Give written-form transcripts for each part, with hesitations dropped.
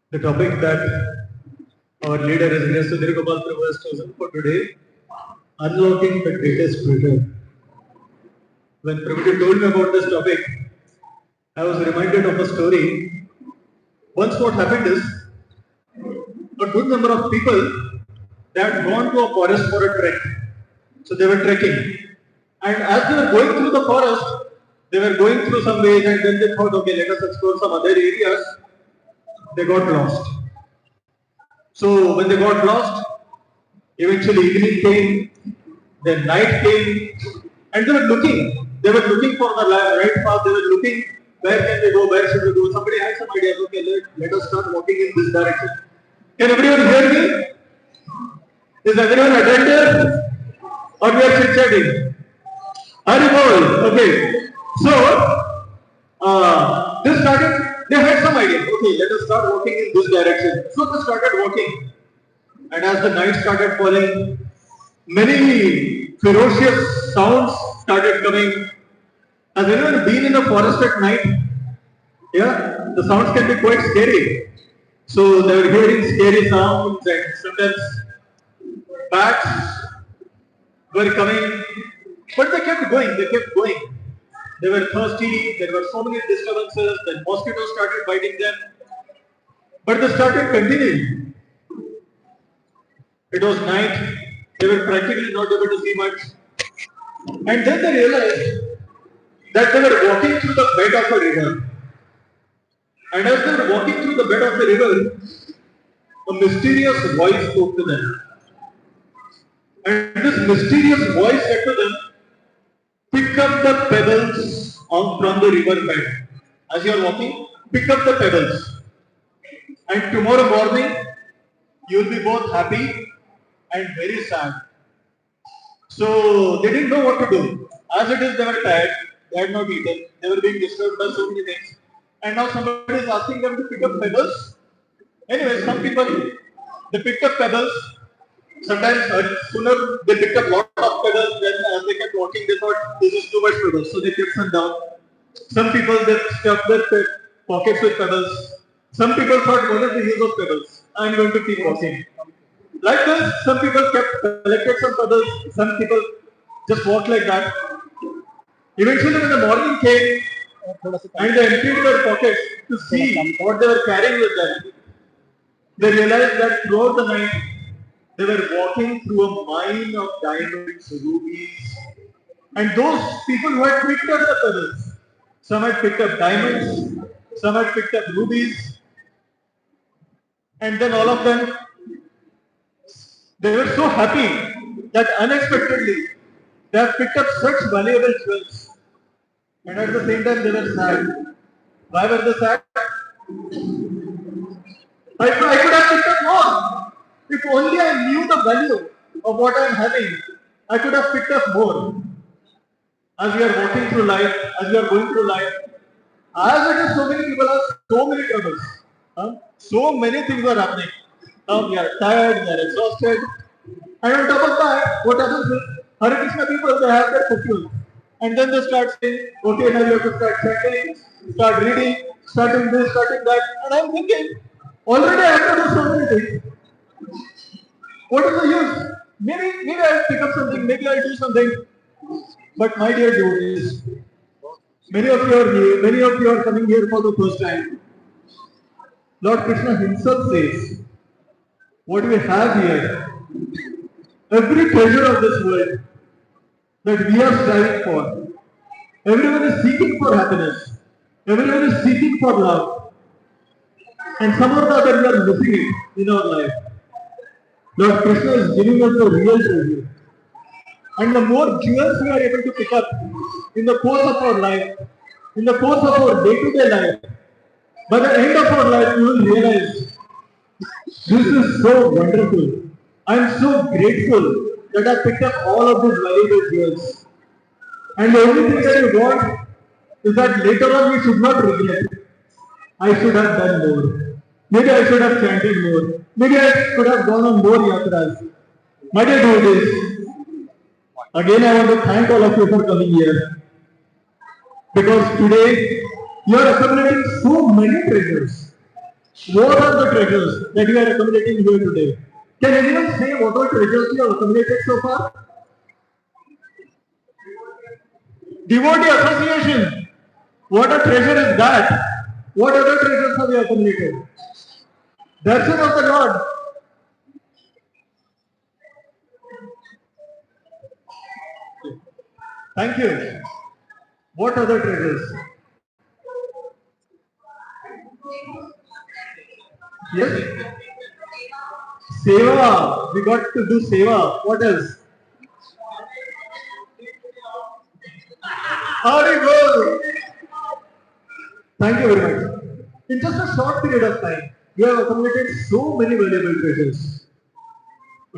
The topic that our leader is Mr. Dirgopal Prabhu has chosen for today, unlocking the greatest treasure. When Prabhuji told me about this topic, I was reminded of a story. Once what happened is, a good number of people, they had gone to a forest for a trek. So they were trekking. And as they were going through the forest, they were going through some ways and then they thought, okay, let us explore some other areas. They got lost. So when they got lost, eventually evening came, then night came, and they were looking. They were looking for the right path. They were looking where can they go, where should we go. Somebody had some ideas. Okay, let us start walking in this direction. Can everyone hear me? Is everyone attentive? Or we are chit-chatting? Haribol. Okay. So they had some idea. Okay, let us start walking in this direction. So they started walking. And as the night started falling, many ferocious sounds started coming. Has anyone been in the forest at night? Yeah, the sounds can be quite scary. So they were hearing scary sounds and sometimes bats were coming. But they kept going, They were thirsty, there were so many disturbances, then mosquitoes started biting them. But they started continuing. It was night, they were practically not able to see much. And then they realized that they were walking through the bed of a river. And as they were walking through the bed of the river, a mysterious voice spoke to them. And this mysterious voice said to them, pick up the pebbles from the river bed. As you are walking, pick up the pebbles. And tomorrow morning, you will be both happy and very sad. So they didn't know what to do. As it is, they were tired, they had not eaten, they were being disturbed by so many things. And now somebody is asking them to pick up pebbles. Anyway, some people, they picked up pebbles. Sometimes sooner they picked up lot of pebbles, then as they kept walking, they thought this is too much pebbles, so they kept some down. Some people, they stuffed their pockets with pebbles. Some people thought, what is the use of pebbles? I'm going to keep walking. Like this, some people collected some pebbles, some people just walked like that. Eventually when the morning came and they emptied their pockets to see what they were carrying with them, they realized that throughout the night they were walking through a mine of diamonds, rubies, and those people who had picked up the pebbles, some had picked up diamonds, some had picked up rubies, and then all of them, they were so happy that unexpectedly they have picked up such valuable jewels. And at the same time they were sad. Why were they sad? I could have picked up more. If only I knew the value of what I am having, I could have picked up more. As we are walking through life, as we are going through life, as it is, so many people have so many troubles. So many things are happening. We are tired, we are exhausted. And on top of that, what happens is, Hare Krishna people, they have their festivals. And then they start saying, okay, now you have to start chanting, start reading, starting this, starting that. And I'm thinking, already I have to do so many things. What is the use? Maybe I'll pick up something, maybe I'll do something. But my dear devotees, many of you are new, many of you are coming here for the first time. Lord Krishna himself says, what we have here, every treasure of this world that we are striving for, everyone is seeking for happiness, everyone is seeking for love, and somehow or other we are missing it in our life. Lord Krishna is giving us the real treasure. And the more jewels we are able to pick up in the course of our life, in the course of our day-to-day life, by the end of our life, you will realize this is so wonderful. I am so grateful that I picked up all of these valuable jewels. And the only thing that you want is that later on we should not regret. I should have done more. Maybe I should have chanted more. Maybe I could have gone on more yatras. My dear devotees, again I want to thank all of you for coming here. Because today you are accumulating so many treasures. What are the treasures that you are accumulating here today? Can anyone say what are treasures you have accumulated so far? Devotee association. What a treasure is that? What other treasures have you accumulated? Darshan of the Lord. Thank you. What other treasures? Yes? Seva. We got to do seva. What else? Haribol. Thank you very much. In just a short period of time, you have accumulated so many valuable treasures.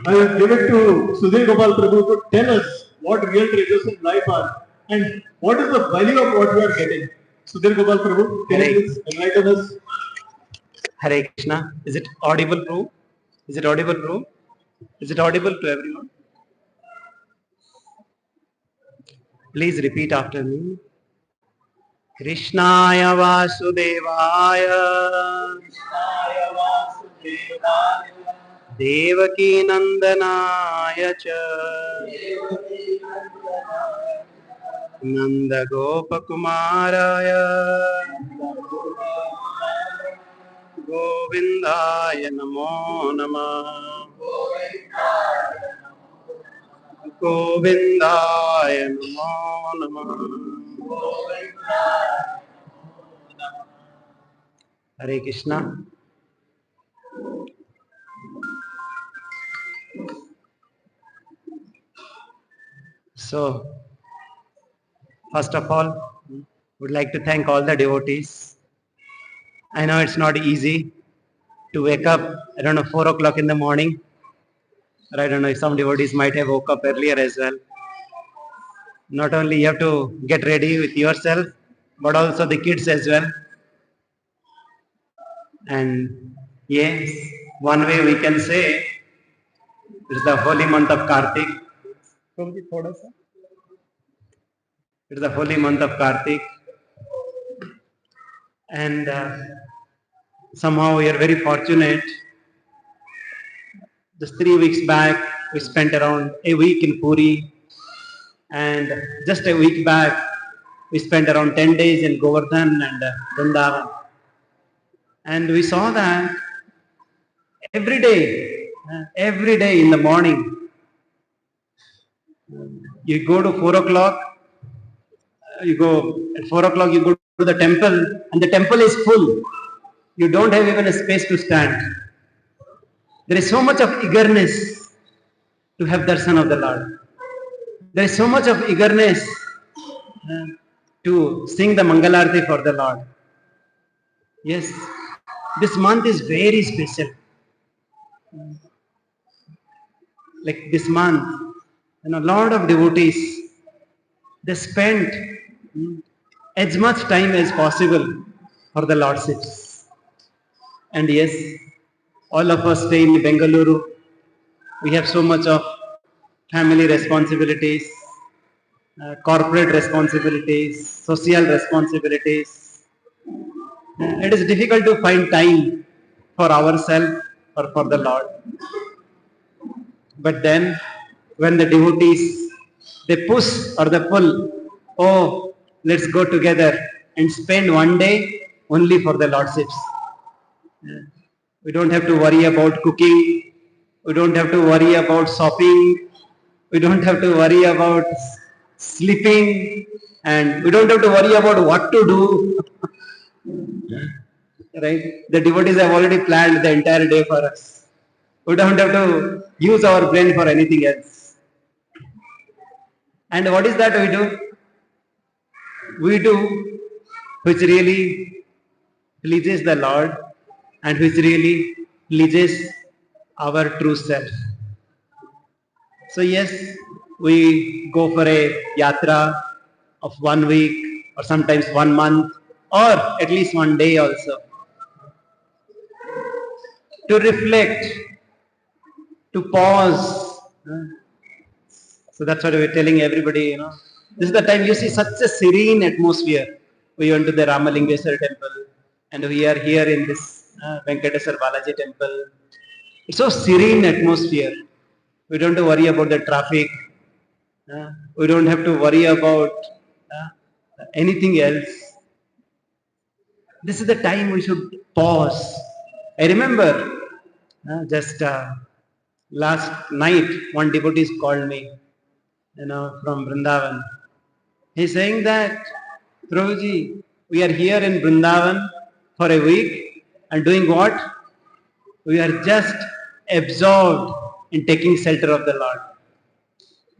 I will give it to Sudhir Gopal Prabhu to tell us what real treasures in life are and what is the value of what we are getting. Sudhir Gopal Prabhu, can you please enlighten us? Hare Krishna. Is it audible, bro? Is it audible, bro? Is it audible to everyone? Please repeat after me. Krishnaya Vasudevaya Devaki Nandanaya Cha Nanda Gopakumaraya Govindaya Namo Namah Govindaya Namo Namah Hare Krishna. So, first of all, would like to thank all the devotees. I know it's not easy to wake up, 4 o'clock in the morning. Or I don't know if some devotees might have woke up earlier as well. Not only you have to get ready with yourself, but also the kids as well. And yes, one way we can say it's the holy month of Kartik. It's the holy month of Kartik. And somehow we are very fortunate. Just 3 weeks back, we spent around a week in Puri. And just a week back, we spent around 10 days in Govardhan and Vrindavan. And we saw that every day in the morning, you go to 4 o'clock, you go at 4 o'clock, you go to the temple, and the temple is full. You don't have even a space to stand. There is so much of eagerness to have darshan of the Lord. There is so much of eagerness to sing the Mangalarti for the Lord. Yes, this month is very special. Like this month, a lot of devotees, they spent as much time as possible for the Lordships. And yes, all of us stay in Bengaluru. We have so much of family responsibilities, corporate responsibilities, social responsibilities. It is difficult to find time for ourselves or for the Lord. But then, when the devotees, they push or they pull, oh, let's go together and spend one day only for the Lordships. We don't have to worry about cooking. We don't have to worry about shopping. We don't have to worry about sleeping. And we don't have to worry about what to do. Right? The devotees have already planned the entire day for us. We don't have to use our brain for anything else. And what is that we do? We do which really pleases the Lord and which really pleases our true self. So yes, we go for a yatra of 1 week or sometimes 1 month or at least 1 day also to reflect, to pause. So that's what we're telling everybody, This is the time you see such a serene atmosphere. We went to the Ramalingeshwar temple and we are here in this Venkateswar Balaji temple. It's so serene atmosphere. We don't have to worry about the traffic. We don't have to worry about anything else. This is the time we should pause. I remember just last night one devotee called me, from Vrindavan. He's saying that, Prabhuji, we are here in Vrindavan for a week and doing what? We are just absorbed in taking shelter of the Lord.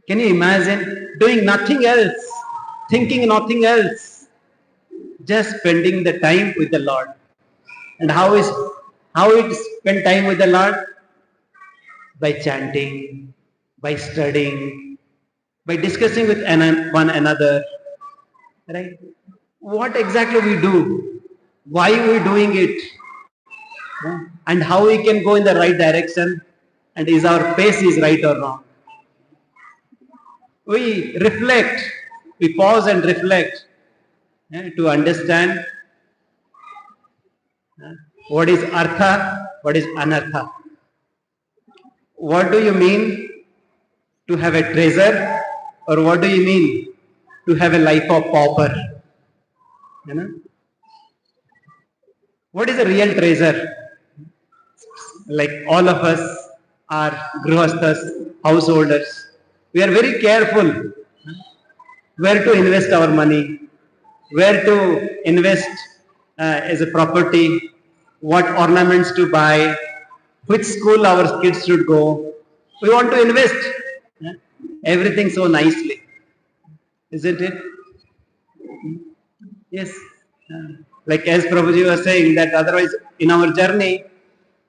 Can you imagine doing nothing else, thinking nothing else, just spending the time with the Lord? And how it spend time with the Lord? By chanting, by studying, by discussing with one another. Right? What exactly we do? Why we doing it? And how we can go in the right direction? And is our pace is right or wrong? We reflect, we pause and reflect to understand what is artha, what is anartha. What do you mean to have a treasure, or what do you mean to have a life of pauper? You know? What is a real treasure? Like all of us are grihasthas, householders. We are very careful where to invest our money, where to invest as a property, what ornaments to buy, which school our kids should go. We want to invest everything so nicely, isn't it? Yes. Like as Prabhuji was saying, that otherwise in our journey,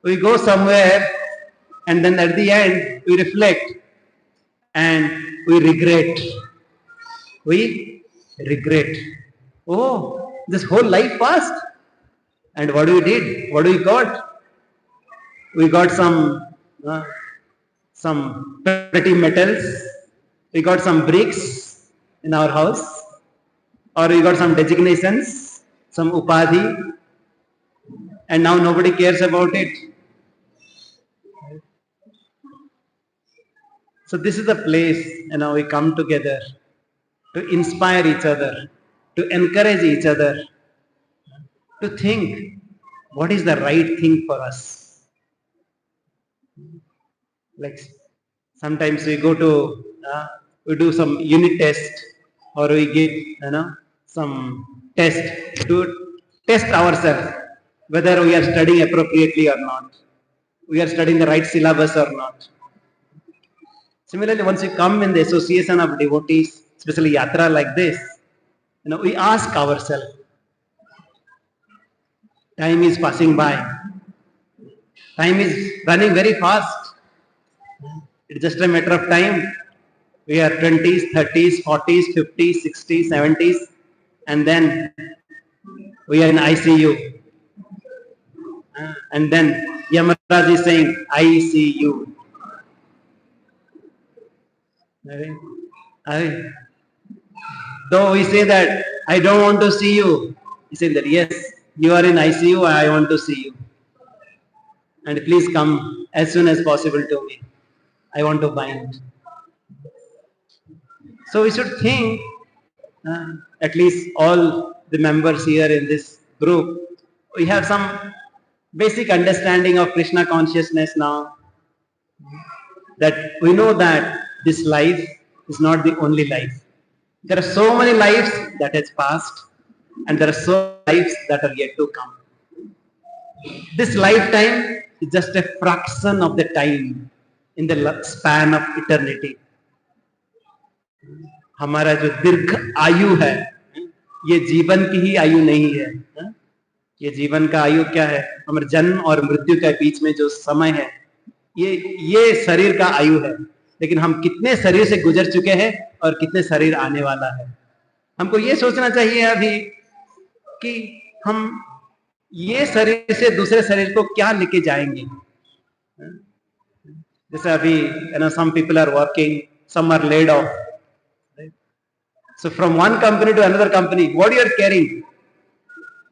we go somewhere and then at the end we reflect and we regret. We regret. Oh, this whole life passed. And what we did? What we got? We got some pretty metals. We got some bricks in our house, or we got some designations, some upadhi, and now nobody cares about it. So this is the place, we come together to inspire each other, to encourage each other, to think what is the right thing for us. Like sometimes we go to, we do some unit test, or we give, some test to test ourselves whether we are studying appropriately or not, we are studying the right syllabus or not. Similarly, once we come in the association of devotees, especially yatra like this, we ask ourselves, time is passing by, time is running very fast. It's just a matter of time. We are 20s, 30s, 40s, 50s, 60s, 70s, and then we are in ICU. And then Yamaraj is saying, I see you. Though we say that, I don't want to see you. He said that, yes, you are in ICU, I want to see you. And please come as soon as possible to me. I want to bind. So we should think, at least all the members here in this group, we have some basic understanding of Krishna consciousness now. That we know that this life is not the only life. There are so many lives that has passed, and there are so many lives that are yet to come. This lifetime is just a fraction of the time in the span of eternity. हमारा जो दीर्घ आयु है, ये जीवन की ही आयु नहीं है. ये जीवन का आयु क्या है? हमारे जन्म और मृत्यु के बीच में जो समय है, ये शरीर का आयु है. लेकिन हम कितने शरीर से गुजर चुके हैं और कितने शरीर आने वाला है. हमको ये सोचना चाहिए अभी कि हम ये शरीर से दूसरे शरीर को क्या लेके जाएंगे. जैसे अभी some people are working, some are laid off. So from one company to another company, what you are carrying?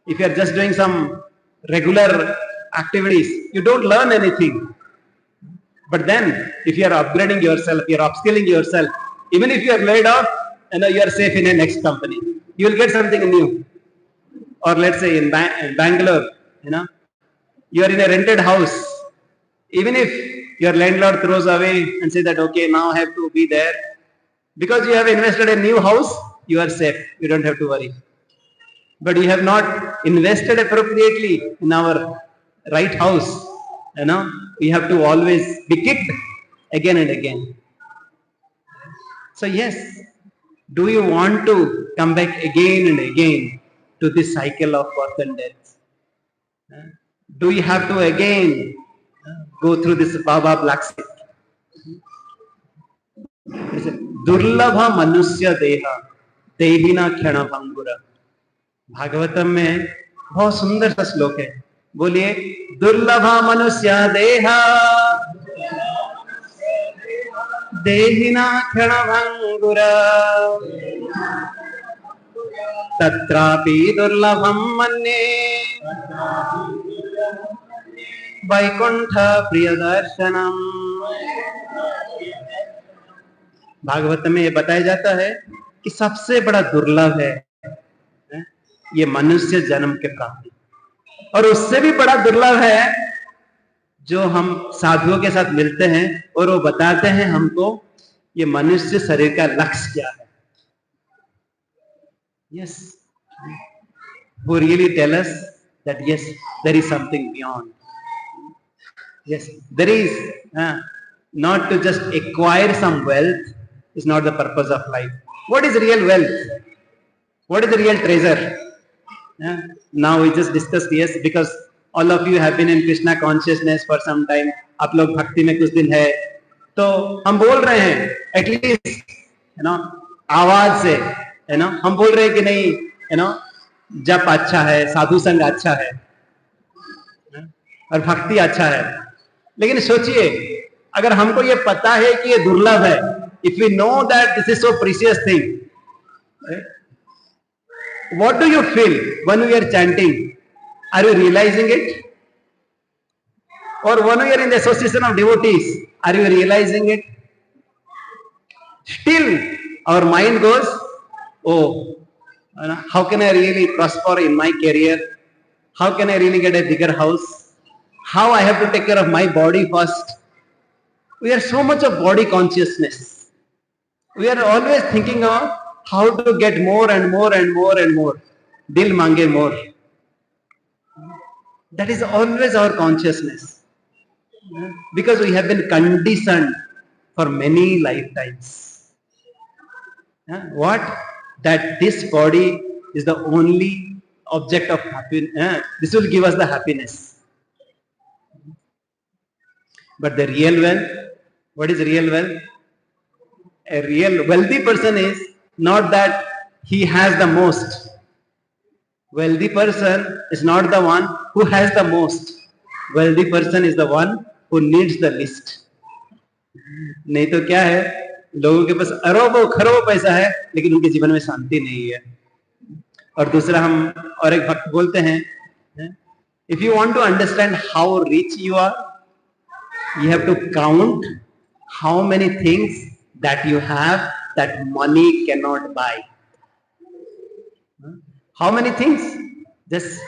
If you are just doing some regular activities, you don't learn anything. But then, if you are upgrading yourself, you are upskilling yourself, even if you are laid off, you are safe in a next company. You will get something new. Or let's say in Bangalore, you are in a rented house. Even if your landlord throws away and say that, okay, now I have to be there, because you have invested in a new house, you are safe. You don't have to worry. But you have not invested appropriately in our right house. We have to always be kicked again and again. So yes, do you want to come back again and again to this cycle of birth and death? Do you have to again go through this Baba blacksmith? दुर्लभ मनुष्य देहा देहिना क्षण भंगुर. भागवतम में बहुत सुंदर सा श्लोक है. बोलिए, दुर्लभ मनुष्य देहा देहिना क्षण भंगुर तत्रापि दुर्लभम मन्ये वैकुंठ प्रिय दर्शनम. भागवत में ये बताया जाता है कि सबसे बड़ा दुर्लभ है ये मनुष्य जन्म के प्राप्ति, और उससे भी बड़ा दुर्लभ है जो हम साधुओं के साथ मिलते हैं और वो बताते हैं हमको ये मनुष्य शरीर का लक्ष्य क्या है. Yes, who really tell us that yes, there is something beyond. Yes, there is not to just acquire some wealth is not the purpose of life. What is real wealth? What is the real treasure? Now we just discussed, yes, because all of you have been in Krishna consciousness for some time. आप लोग भक्ति में कुछ दिन है, तो हम बोल रहे हैं एटलीस्ट आवाज से हम बोल रहे हैं कि नहीं जप अच्छा है, साधु संग अच्छा है और भक्ति अच्छा है. लेकिन सोचिए, अगर हमको ये पता है कि ये दुर्लभ है, if we know that this is so precious thing, right? What do you feel when we are chanting? Are you realizing it? Or when we are in the association of devotees, are you realizing it? Still, our mind goes, oh, how can I really prosper in my career? How can I really get a bigger house? How I have to take care of my body first? We are so much of body consciousness. We are always thinking of how to get more and more and more and more. Dil mange more. That is always our consciousness. Because we have been conditioned for many lifetimes. What? That this body is the only object of happiness. This will give us the happiness. But the real wealth, what is real wealth? A real wealthy person is not that he has the most. Wealthy person is not the one who has the most. Wealthy person is the one who needs the least. नहीं तो क्या है, लोगों के पास अरबों खरबों पैसा है लेकिन उनके जीवन में शांति नहीं है. और दूसरा हम और एक भक्त बोलते हैं, if you want to understand how rich you are, you have to count how many things that you have that money cannot buy. How many things? Just,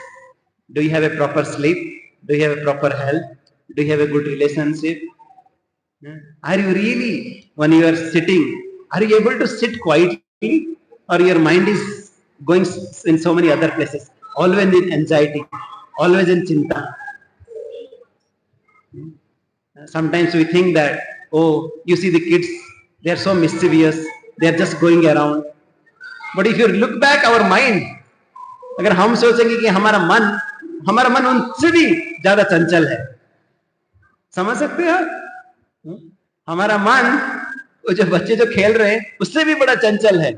do you have a proper sleep? Do you have a proper health? Do you have a good relationship? Are you really, when you are sitting, are you able to sit quietly, or your mind is going in so many other places, always in anxiety, always in chinta? Sometimes we think that, oh, you see the kids, they are so mischievous, they are just going around. But if you look back our mind, अगर हम सोचेंगे कि हमारा मन उनसे भी ज्यादा चंचल है, समझ सकते हैं? हमारा मन, वो जो बच्चे जो खेल रहे हैं उससे भी बड़ा चंचल है.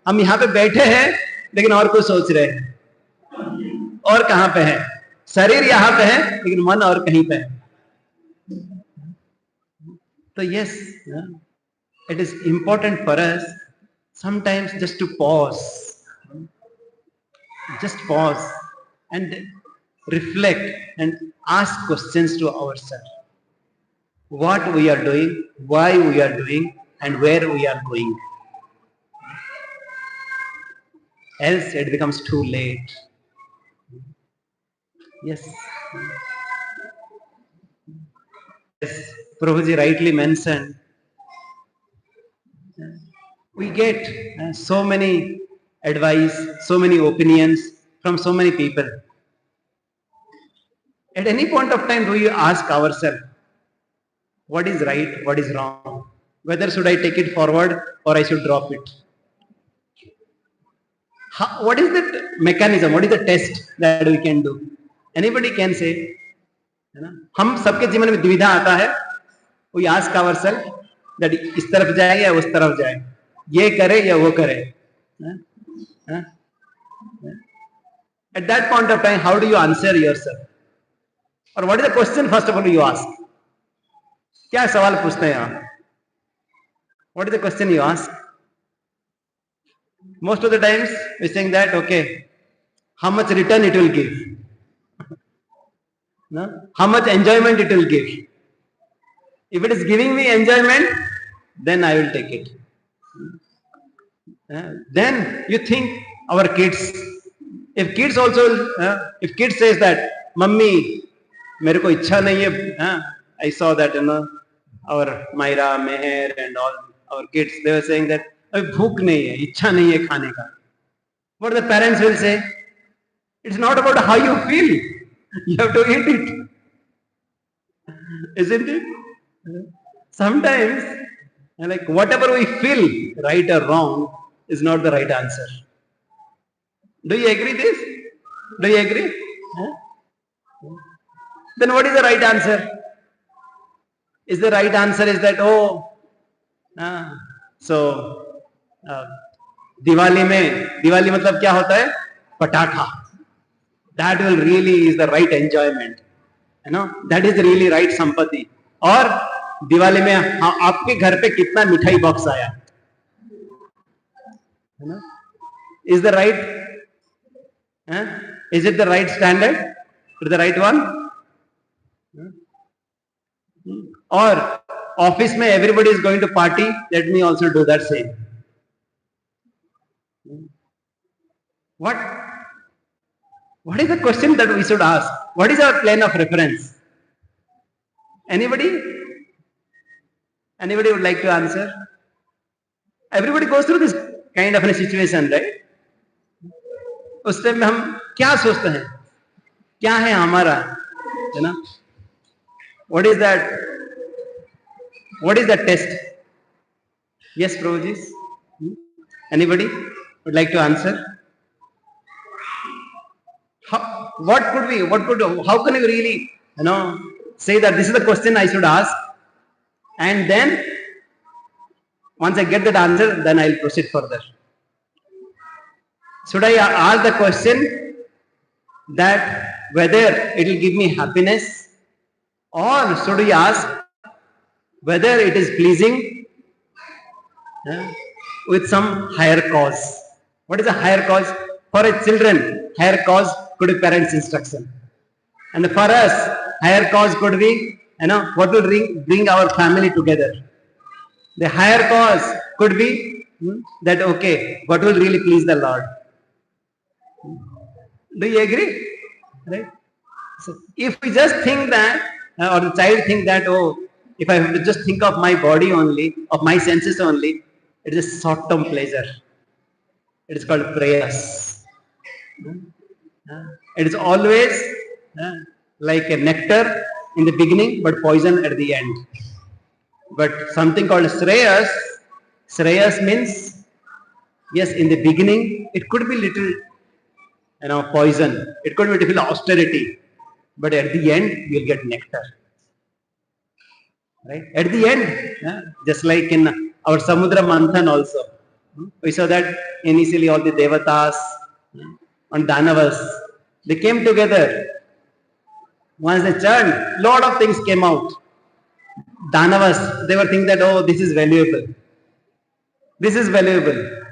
हम यहाँ पे बैठे हैं लेकिन और कुछ सोच रहे हैं. और कहाँ पे है? शरीर यहाँ पे है लेकिन मन और कहीं पे है. तो yes, it is important for us sometimes just to pause and reflect and ask questions to ourselves. What we are doing, why we are doing, and where we are going. Else it becomes too late. Yes. Yes, Prabhuji rightly mentioned, we get so many advice, so many opinions from so many people. At any point of time, do you ask ourselves, what is right, what is wrong? Whether should I take it forward or I should drop it? What is the mechanism? What is the test that we can do? Anybody can say, है ना? हम सबके जीवन में दुविधा आता है. We ask ourselves that इस तरफ जाए या उस तरफ जाए, ये करे या वो करे. At that point of time, how do you answer yourself? Or what is the question first of all you ask? क्या सवाल पूछते हैं आप? What is the question you ask? Most of the times we saying that, okay, how much return it will give? No? How much enjoyment it will give? If it is giving me enjoyment, then I will take it. Then you think our kids, if kids also, if kids says that, Mummy, मेरे को इच्छा नहीं है, I saw that, our Myra, Meher and all our kids, they were saying that, अभी भूख नहीं है, इच्छा नहीं है खाने का. What the parents will say? It's not about how you feel. You have to eat it. Isn't it? Sometimes, like whatever we feel, right or wrong, is not the right answer. Do you agree this? Do you agree? Then what is the right answer? Is the right answer is that, Diwali मतलब क्या होता है? पटाखा. That will really is the right enjoyment. That is really right संपत्ति. और दिवाली में आपके घर पे कितना मिठाई बॉक्स आया? Is the right? Is it the right standard? Is the right one? Or office में everybody is going to party, let me also do that same. What is the question that we should ask? What is our plane of reference? Anybody would like to answer? Everybody goes through this kind of a situation, right? उस time में हम क्या सोचते हैं? क्या है हमारा? है ना? What is that? What is that test? Yes, Prabhuji. Anybody would like to answer? How can we really, say that this is the question I should ask, and then once I get that answer, then I'll proceed further. Should I ask the question that whether it will give me happiness, or should we ask whether it is pleasing with some higher cause? What is a higher cause? For a children, higher cause could be parents' instruction. And for us, higher cause could be, what will bring our family together. The higher cause could be that, okay, what will really please the Lord. Do you agree? Right? So if we just think that, or the child think that, if I have to just think of my body only, of my senses only, it is a short-term pleasure. It is called prayers. It is always like a nectar in the beginning, but poison at the end. But something called Shreyas means, yes, in the beginning, it could be little, poison. It could be little austerity. But at the end, you'll get nectar. Right? At the end, just like in our Samudra Manthan also, we saw that initially all the Devatas and Danavas, they came together. Once they churned, lot of things came out. Danavas, they were thinking that, this is valuable. This is valuable.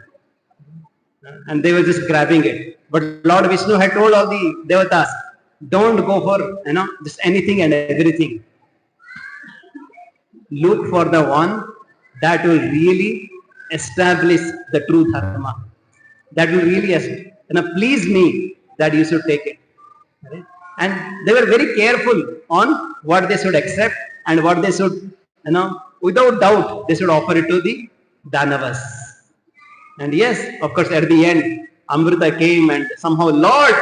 And they were just grabbing it. But Lord Vishnu had told all the Devatas, Don't go for just anything and everything. Look for the one that will really establish the true dharma. That will really please me, that you should take it. Right? And they were very careful on what they should accept and what they should, without doubt, they should offer it to the Danavas. And yes, of course, at the end, Amrita came and somehow Lord,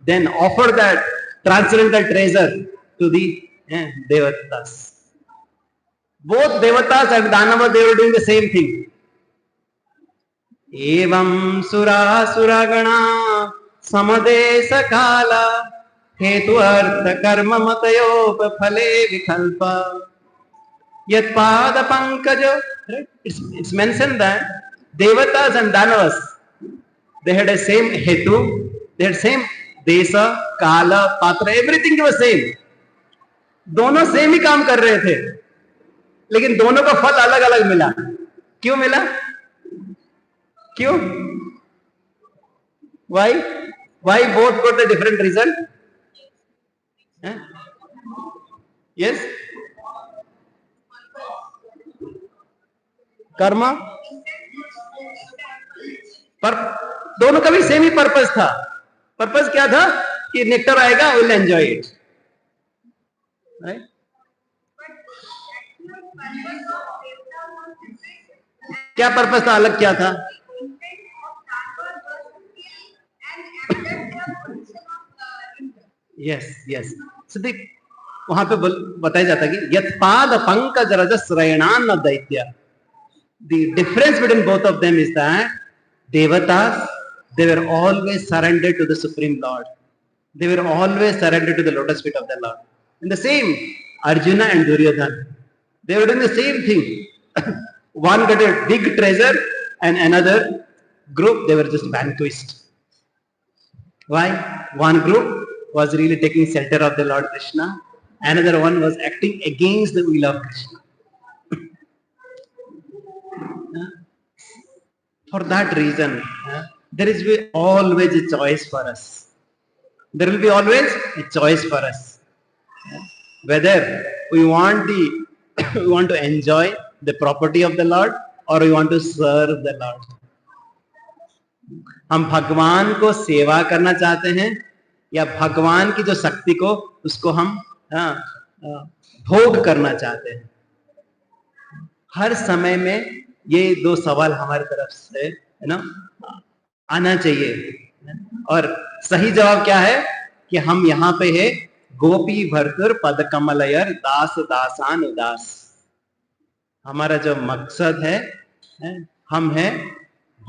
then offered that transcendental treasure to the Devatas. Both Devatas and Danavas, they were doing the same thing. Evam sura suragana samadesa kala hetu artha karma matayopa phale vikhalpa yat pada pankaja. It's mentioned that Devatas and Danavas, they had a same hetu, they had same desa, kala, patra, everything was same. दोनों same ही काम कर रहे थे, लेकिन दोनों का फल अलग अलग मिला. क्यों मिला? क्यों? Why both got a different result? Yes? Karma पर दोनों का भी सेम ही पर्पस था. पर्पस क्या था? कि नेक्टर आएगा, विल एंजॉय इट. क्या पर्पस था? अलग क्या था? यस. so देख, वहां पे बताया जाता है कि यत्पाद पंकज रजस रयणान दैत्य. The difference between both of them is that Devatas, they were always surrendered to the Supreme Lord. They were always surrendered to the lotus feet of the Lord. And the same, Arjuna and Duryodhana, they were doing the same thing. One got a big treasure and another group, they were just vanquished. Why? One group was really taking shelter of the Lord Krishna. Another one was acting against the will of Krishna. For that reason, there is always a choice for us. There will be always a choice for us. Whether we want to enjoy the property of the Lord or we want to serve the Lord. हम भगवान को सेवा करना चाहते हैं या भगवान की जो शक्ति को उसको हम भोग करना चाहते हैं. हर समय में ये दो सवाल हमारी तरफ से आना चाहिए. और सही जवाब क्या है? कि हम यहाँ पे है गोपी भरतुर पद कमलयर दास दासान उदास. हमारा जो मकसद है, हम है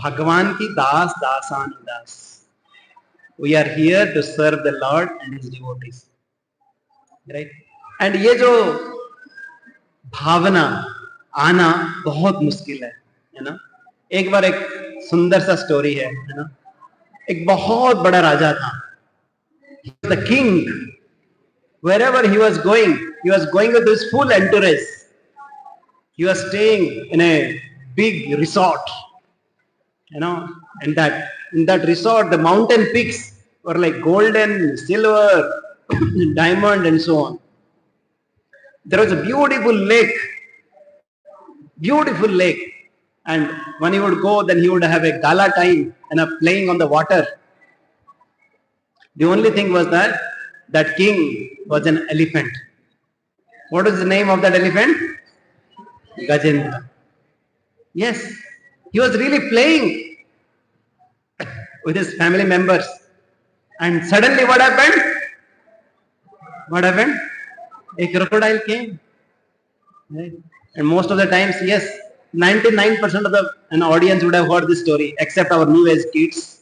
भगवान की दास दासान उदास. We are here to serve the Lord and His devotees, right? And ये जो भावना आना बहुत मुश्किल है ना. एक बार एक सुंदर सा स्टोरी है ना. एक बहुत बड़ा राजा था. The king, wherever he was going with his full entourage. He was staying in a big resort, in that resort the mountain peaks were like golden, silver, diamond and so on. There was a beautiful lake, and when he would go, then he would have a gala time and playing on the water. The only thing was that king was an elephant. What is the name of that elephant? Gajendra. Yes, he was really playing with his family members, and suddenly what happened? A crocodile came. Right? And most of the times, yes, 99% of the audience would have heard this story, except our new age kids.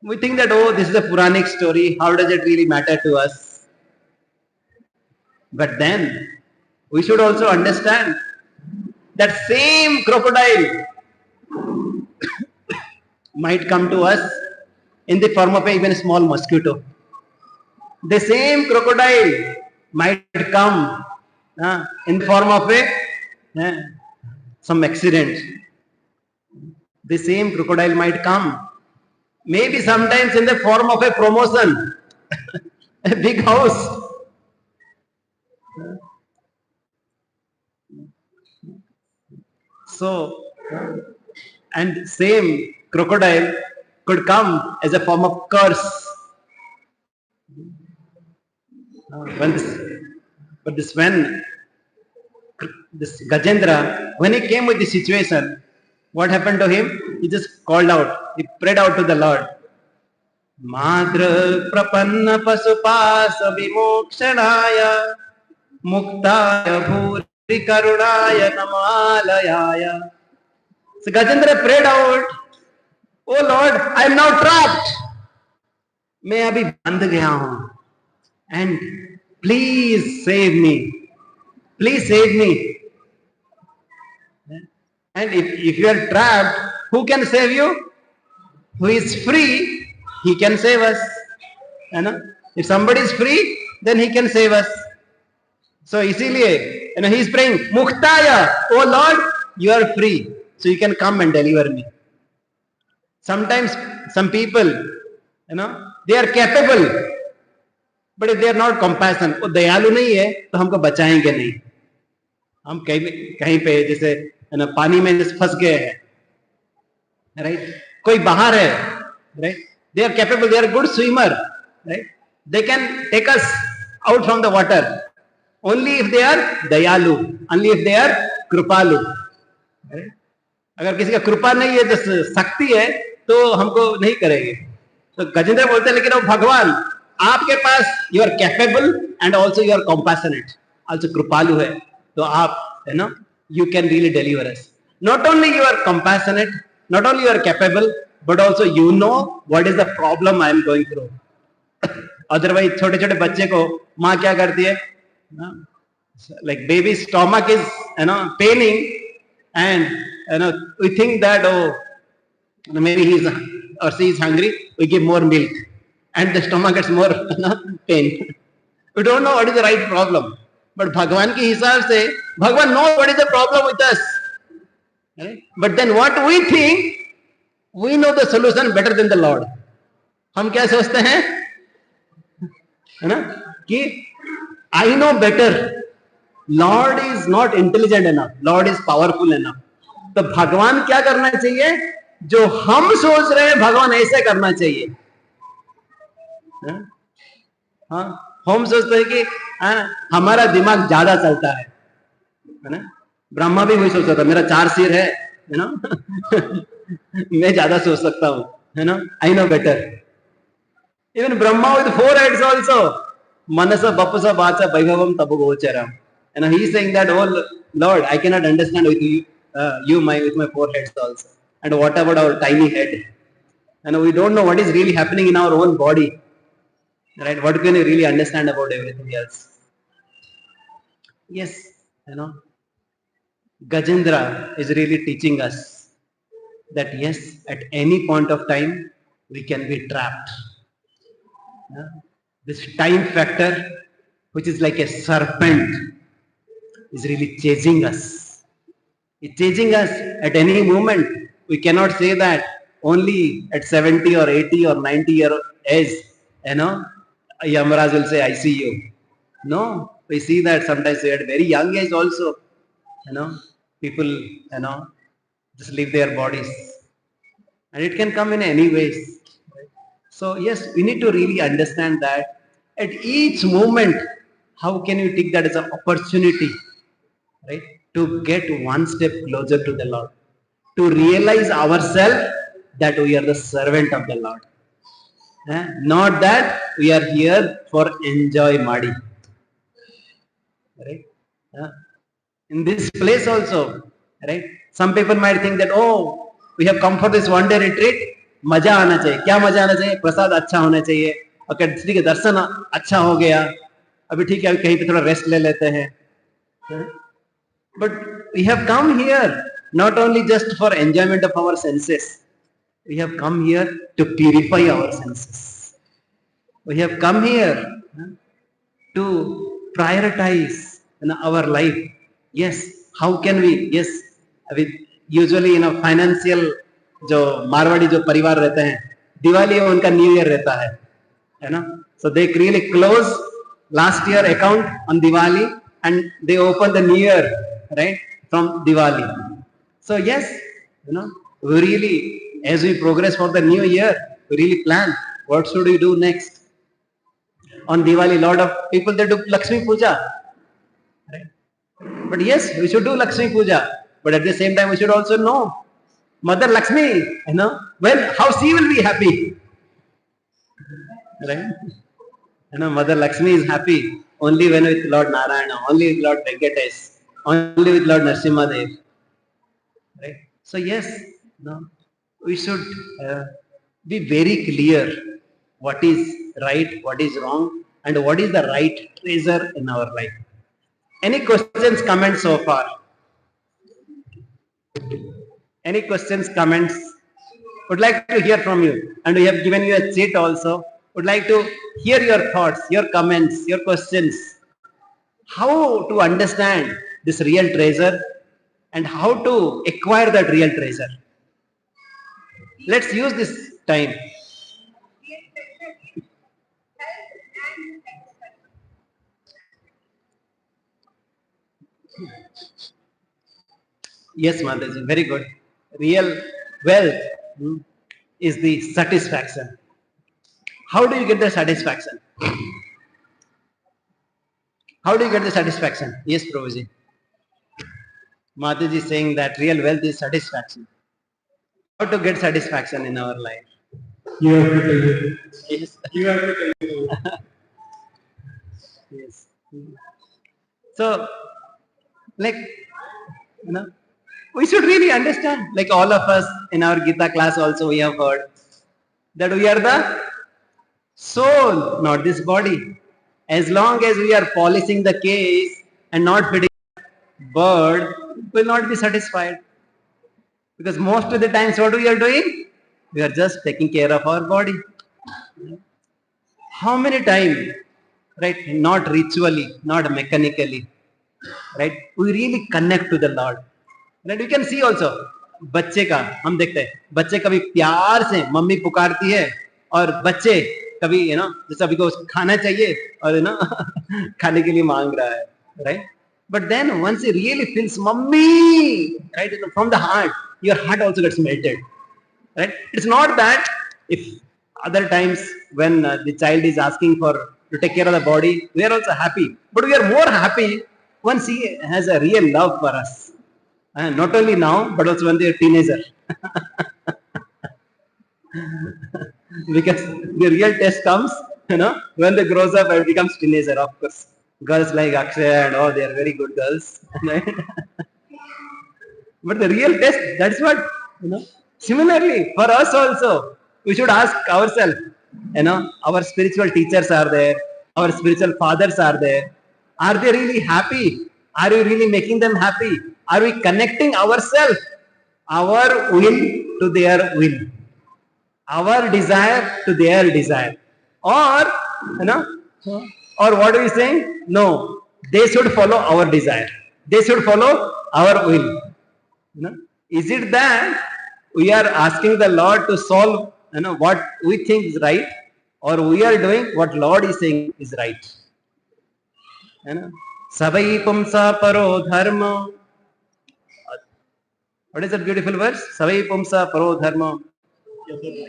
We think that, oh, this is a Puranic story. How does it really matter to us? But then, we should also understand that same crocodile might come to us in the form of even a small mosquito. The same crocodile might come in the form of some accident. The same crocodile might come maybe sometimes in the form of a promotion, a big house. So, and same crocodile could come as a form of curse. When this Gajendra, when he came with the situation, what happened to him? He just called out. He prayed out to the Lord. Madra prapanna pasupasa vimokshanaya muktaya bhuri karunaya namalayaya. So Gajendra prayed out, Oh Lord, I am now trapped. मैं अभी बंध गया हूं. And please save me. Please save me. And if you are trapped, who can save you? Who is free, he can save us. You know? If somebody is free, then he can save us. So इसीलिए he is praying, Muktaya, oh Lord, you are free. So you can come and deliver me. Sometimes some people, they are capable. But if they are not compassionate, वो दयालु नहीं है तो हमको बचाएंगे नहीं. हम कहीं पे जैसे पानी में फंस गए हैं, राइट? कोई बाहर है, right? They are capable, they are a good swimmer, right? They can take us out from the water only if they are dayalu, only if they are कृपालु, right? अगर किसी का कृपा नहीं है, जो शक्ति है, तो हमको नहीं करेंगे. तो गजेंद्र बोलते हैं लेकिन वो भगवान आपके पास you are capable and also you are compassionate, also कृपालु है, तो आप you can really deliver us. Not only you are compassionate, not only you are capable, but also you know what is the problem I am going through. Otherwise छोटे छोटे बच्चे को माँ क्या करती है, like baby stomach is paining, and we think that maybe he is or she is hungry, we give more milk and the stomach gets more pain. We don't know what is the right problem, but भगवान के हिसाब से भगवान knows what is the problem with us, right? But then what we think, we know the solution better than the Lord. हम क्या सोचते हैं, है ना, कि I know better. Lord is not intelligent enough. Lord is powerful enough. तो भगवान क्या करना चाहिए, जो हम सोच रहे हैं भगवान ऐसे करना चाहिए. हाँ, हम सोचते हैं कि हमारा दिमाग ज्यादा चलता है ना. ब्रह्मा भी वही सोचता था, मेरा 4 सिर है ना, मैं ज्यादा सोच सकता हूं, है ना. I know better. Even Brahma with 4 heads also, Manasa Bapasa Vacha Vaibhavam Tabugocharam. And he is saying that, oh Lord, I cannot understand with you, with my 4 heads also. And what about our tiny head? And we don't know what is really happening in our own body. Right? What can we really understand about everything else? Yes, Gajendra is really teaching us that yes, at any point of time, we can be trapped. This time factor, which is like a serpent, is really chasing us. It's chasing us at any moment. We cannot say that only at 70 or 80 or 90 year age, Yamaraj will say, I see you. No, we see that sometimes at very young age also, people, just leave their bodies. And it can come in any ways. So yes, we need to really understand that at each moment, how can you take that as an opportunity, right, to get one step closer to the Lord, to realize ourselves that we are the servant of the Lord, not that we are here for enjoy Madi, right? In this place also, right? Some people might think that, oh, we have come for this one day retreat, मजा आना चाहिए. क्या मजा आना चाहिए? प्रसाद अच्छा होना चाहिए, और ठीक है, दर्शन अच्छा हो गया, अभी ठीक है, अभी कहीं पे थोड़ा रेस्ट ले लेते हैं. But we have come here not only just for enjoyment of our senses. We have come here to purify our senses. We have come here to prioritize our life. Yes, how can we? Yes, usually financial जो मारवाड़ी जो परिवार रहते हैं, दिवाली उनका new year रहता है ना. So they really close last year account on Diwali and they open the new year, right, from Diwali. So yes, we really, as we progress for the new year, we really plan what should we do next. On Diwali, a lot of people, they do Lakshmi Puja, right? But yes, we should do Lakshmi Puja, but at the same time we should also know Mother Lakshmi, well, how she will be happy, right? Mother Lakshmi is happy only when with Lord Narayana, only with Lord Venkatesh, only with Lord Narasimhadev, right? So yes, we should be very clear what is right, what is wrong, and what is the right treasure in our life. Any questions, comments so far? Any questions, comments? Would like to hear from you, and we have given you a sheet also. Would like to hear your thoughts, your comments, your questions. How to understand this real treasure and how to acquire that real treasure. Let's use this time. Yes, Mataji, very good. Real wealth is the satisfaction. How do you get the satisfaction? How do you get the satisfaction? Yes, Prabhuji. Mataji is saying that real wealth is satisfaction. How to get satisfaction in our life? You have to tell me. Yes. You have to tell me. Yes. So, like, we should really understand, like all of us in our Gita class also we have heard that we are the soul, not this body. As long as we are polishing the case and not feeding bird, we will not be satisfied. Because most of the times what we are doing? We are just taking care of our body. How many times, right, not ritually, not mechanically, right, we really connect to the Lord. Right, you can see also, बच्चे का हम देखते हैं, बच्चे कभी प्यार से mummy पुकारती है और बच्चे कभी जैसे अभी को खाना चाहिए और खाने के लिए मांग रहा है, right? But then once he really feels mommy, right, from the heart, your heart also gets melted, right? It's not that if other times when the child is asking for to take care of the body, we are also happy, but we are more happy once he has a real love for us. Not only now, but also when they are teenager. Because the real test comes, when they grows up and becomes teenager, of course. Girls like Akshay and all, they are very good girls. Right? But the real test, that's what, Similarly, for us also, we should ask ourselves, our spiritual teachers are there, our spiritual fathers are there. Are they really happy? Are we really making them happy? Are we connecting ourselves, our will to their will, our desire to their desire? Or, or what are we saying? No, they should follow our desire. They should follow our will. Is it that we are asking the Lord to solve what we think is right, or we are doing what Lord is saying is right? Savai pumsa paro dharma. What is that beautiful verse? Savai pumsa paro dharma.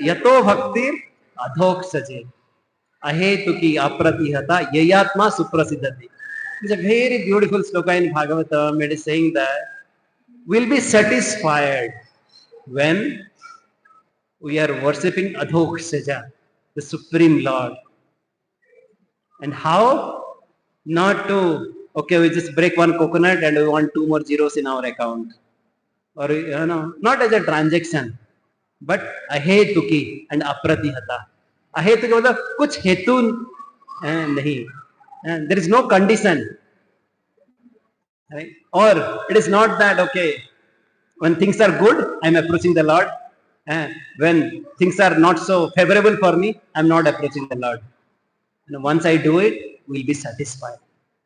Yato bhaktir adhok saje. Ahetuki apratihata yayatma suprasiddhati. It's a very beautiful sloka in Bhagavatam. It is saying that we'll be satisfied when we are worshipping Adhok Saja, the Supreme Lord. And how? Not to, okay, we just break one coconut and we want 2 more zeros in our account. Or, not as a transaction, but ahetuki and apratihata. Ahetuki means kuch hetu nahi. There is no condition. Right? Or it is not that, okay, when things are good, I am approaching the Lord. When things are not so favorable for me, I am not approaching the Lord. Once I do it, we will be satisfied.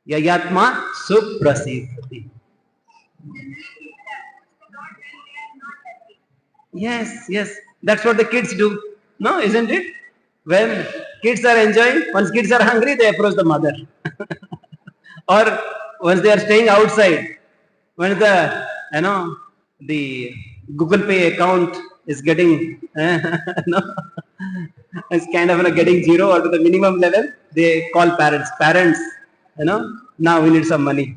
Yayatma suprasiddhati. Yes, yes. That's what the kids do. No, isn't it? When kids are enjoying, once kids are hungry, they approach the mother. Or once they are staying outside, when the Google Pay account is getting no, it's kind of getting zero or to the minimum level, they call parents. Parents, now we need some money.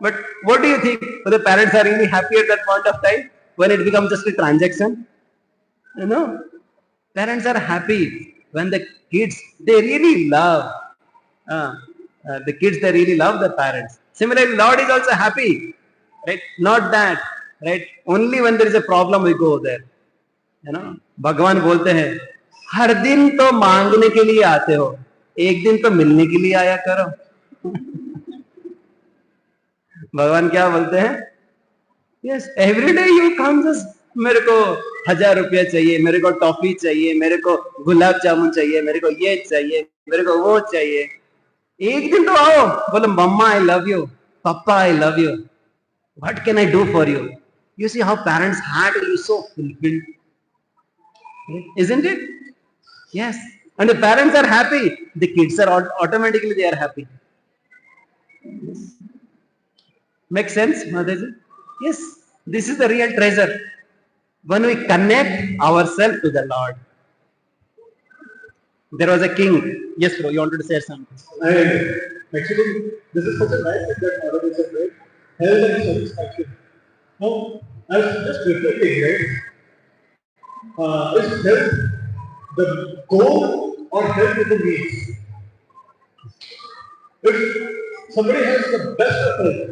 But what do you think? Whether parents are really happy at that point of time when it becomes just a transaction? You know, parents are happy when the kids they really love the kids. They really love the parents. Similarly, Lord is also happy, right? Not that, right? Only when there is a problem we go there. भगवान बोलते हैं हर दिन तो मांगने के लिए आते हो, एक दिन तो मिलने के लिए आया करो. भगवान क्या बोलते हैं? Yes, every day you come just मेरे को 1000 रुपया चाहिए, मेरे को टॉफी चाहिए, मेरे को गुलाब जामुन चाहिए, मेरे को ये चाहिए, मेरे को वो चाहिए. एक दिन तो आओ, बोलो मम्मा आई लव यू, पापा I love you, what can I do for you. You see how parents had you so fulfilled, isn't it? Yes, and the parents are happy, the kids are automatically they are happy. Make sense, Mataji? Yes, this is the real treasure. When we connect ourselves to the Lord. There was a king. Yes, bro, you wanted to say something. Actually, this is such a nice thing that Mother said, right? Health and satisfaction. Now, I was just reflecting, right? Is health the goal or health is the means? If somebody has the best of health,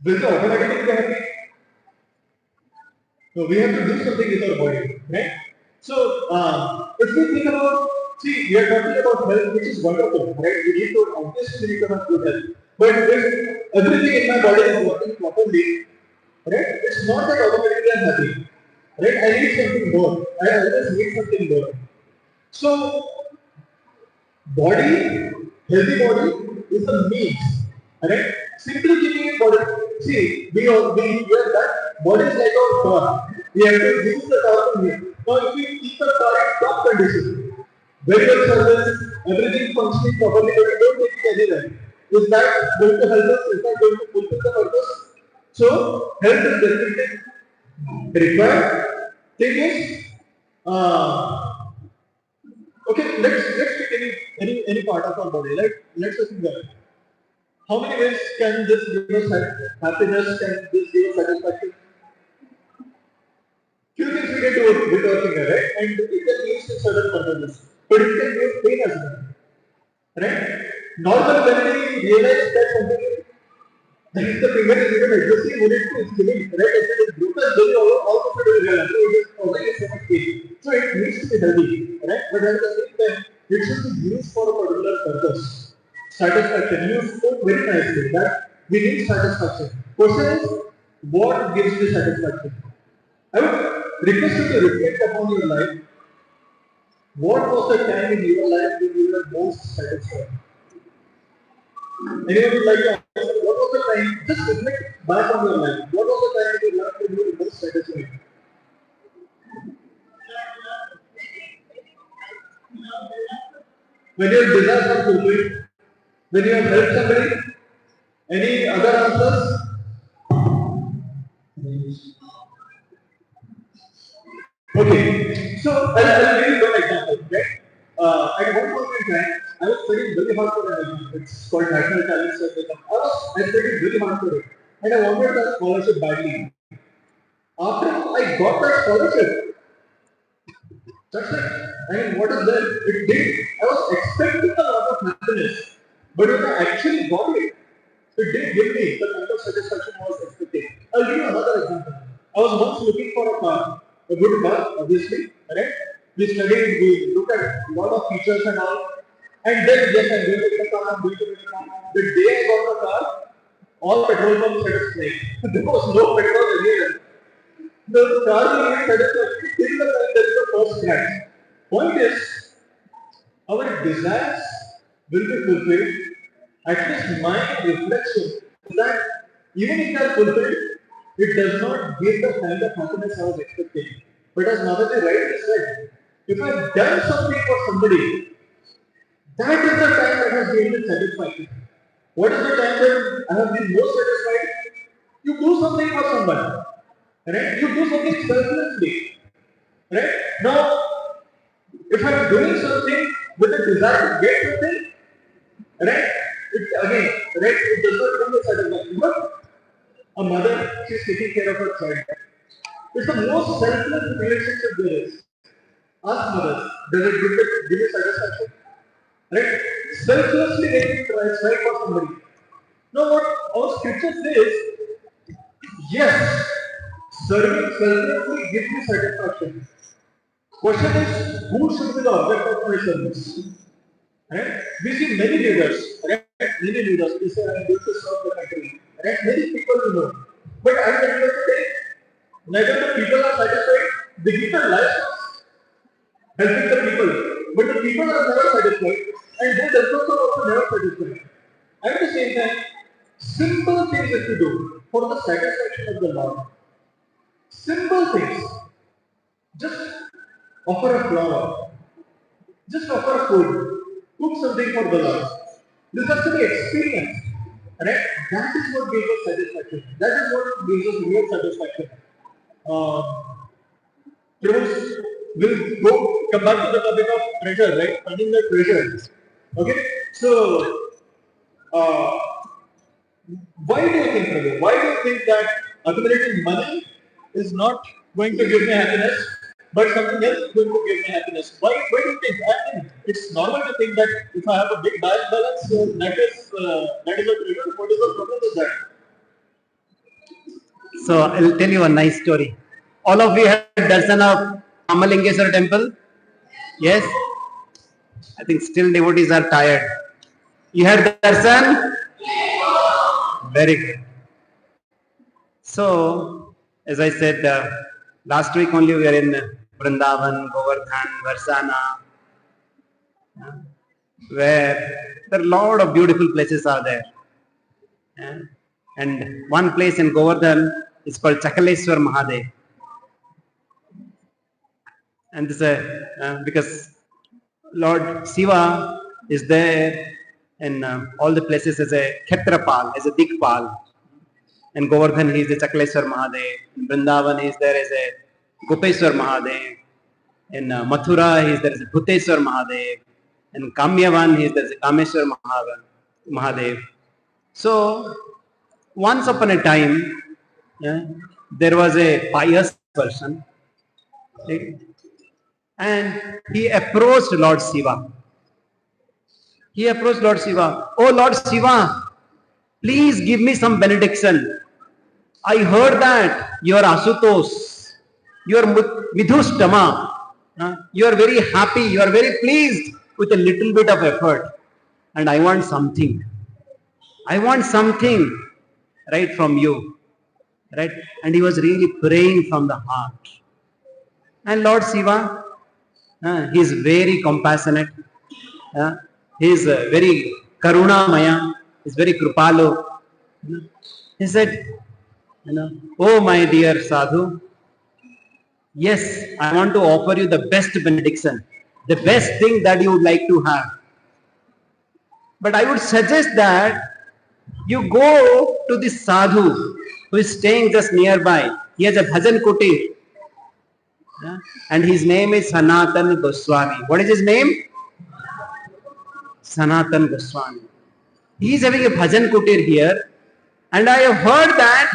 will they automatically be happy? So we have to do something with our body, right? So if we think about, see, we are talking about health, which is wonderful, right? We need to obviously need to have good health. But if everything in my body is working properly, right? It's not that automatically I'm happy, right? I need something more. I always need something more. So body, healthy body is the means, right? Simply keeping it body. See, we hear that body is like our car. We have to use the car from here. Now, if we keep the car in top condition, very well service, everything functioning properly, but we don't take it anywhere. Is that going to help us? Is that going to fulfill the purpose? So, health is definitely required. Thing is, okay, let's pick any part of our body. Let's assume that. How many ways can this give us happiness? Can this give us satisfaction? Few things we can do with our finger, right? And it can use in certain purposes. But it can give pain as well. Right? Normally when we realize that something if the finger is even adjusting unit to its limit, right? If it is broken, then you also will realize so it is already so much pain. So it needs to be healthy, right? But at the same time, it should be used for a particular purpose. Satisfaction. You spoke very nicely that we need satisfaction. Question is, what gives you satisfaction? I would request you to reflect upon your life. What was the time in your life when you were most satisfied? Anyone would like to answer? What was the time? Just reflect back on your life. What was the time in your life when you were most satisfied? When your desires are fulfilled? When you have helped somebody? Any other answers? Okay, so I'll give you one example. Okay, at one point in time, I was studying very hard for an exam. It's called National Talent Search Exam. I studied very hard for it, and I wanted that scholarship badly. After I got that scholarship, that's it. I mean, what is there? It did. I was expecting a lot of happiness, but when I actually got it, it didn't give me the kind of satisfaction I was expecting. I'll give you another example. I was once looking for a car, a good car, obviously, right? We studied, we looked at a lot of features and all. And then, yes, I'm going to get a car, I'm going to get a car. The day I got the car, all petrol pumps started spraying. There was no petrol anywhere. The car will get satisfaction till the time there is the first crash. Point is, our desires will be fulfilled. At least my reflection is that even if they are fulfilled, it does not give the kind of happiness I was expecting. But as Mataji rightly said, if I've done something for somebody, that is the time that has given me satisfaction. What is the time when I have been most satisfied? You do something for someone. Right? You do something selflessly. Right? Now, if I'm doing something with a desire to get something, right? It again, right? It does not come with satisfaction. But a mother, she's taking care of her child. It's the most selfless relationship there is. Ask mothers, does it give you satisfaction? Right? Selflessly making strive for somebody. Now what our scripture says, yes, serving selflessly gives you satisfaction. Question is, who should be the object of my service? Right? We see many leaders, right? Many leaders, they say, I'm going to serve the country. Right? Many people we know. But at the end of the day, neither the people are satisfied. They give their lives helping the people. But the people are never satisfied. And they themselves are also never satisfied. At the same time, simple things that you do for the satisfaction of the Lord. Simple things. Just offer a flower. Just offer a food. Cook something for the Lord. This has to be experienced. Right? That is what gives us satisfaction. That is what gives us real satisfaction. Prabhu will come back to the topic of treasure, right? Finding the treasure. Okay? So, uh, why do you think, Prabhu? Why do you think that accumulating money is not going to give me happiness, but something else is going to give me happiness? Why do you think? I mean, it's normal to think that if I have a big bank balance, that is a treasure. What is the problem with that? So I'll tell you a nice story. All of you had darshan of Amalingeshwar temple? Yes? I think still devotees are tired. You had darshan? Very good. So, as I said, last week only we were in Vrindavan, Govardhan, Varsana, where there are a lot of beautiful places are there. And one place in Govardhan is called Chakaleshwar Mahadev. And this is because Lord Shiva is there in all the places as a Khetrapal, as a Dikpal. In Govardhan he is the Chakaleshwar Mahadev. In Vrindavan he is there as a Gopeshwar Mahadev. In Mathura he is there as a Bhuteshwar Mahadev. In Kamyavan he is there as a Kameshwar Mahadev. So once upon a time there was a pious person, right? And he approached Lord Shiva. He approached Lord Shiva. Oh Lord Shiva, please give me some benediction. I heard that you are Asutos, you are Midhushtama, you are very happy, you are very pleased with a little bit of effort. And I want something. I want something, right, from you. Right? And he was really praying from the heart. And Lord Shiva, he is very compassionate. He is very karunamaya. He is very kripalu. He said, oh my dear sadhu, yes, I want to offer you the best benediction, the best thing that you would like to have. But I would suggest that you go to this sadhu who is staying just nearby. He has a bhajan kutir. And his name is Sanatan Goswami. What is his name? Sanatan Goswami. He is having a bhajan kutir here, and I have heard that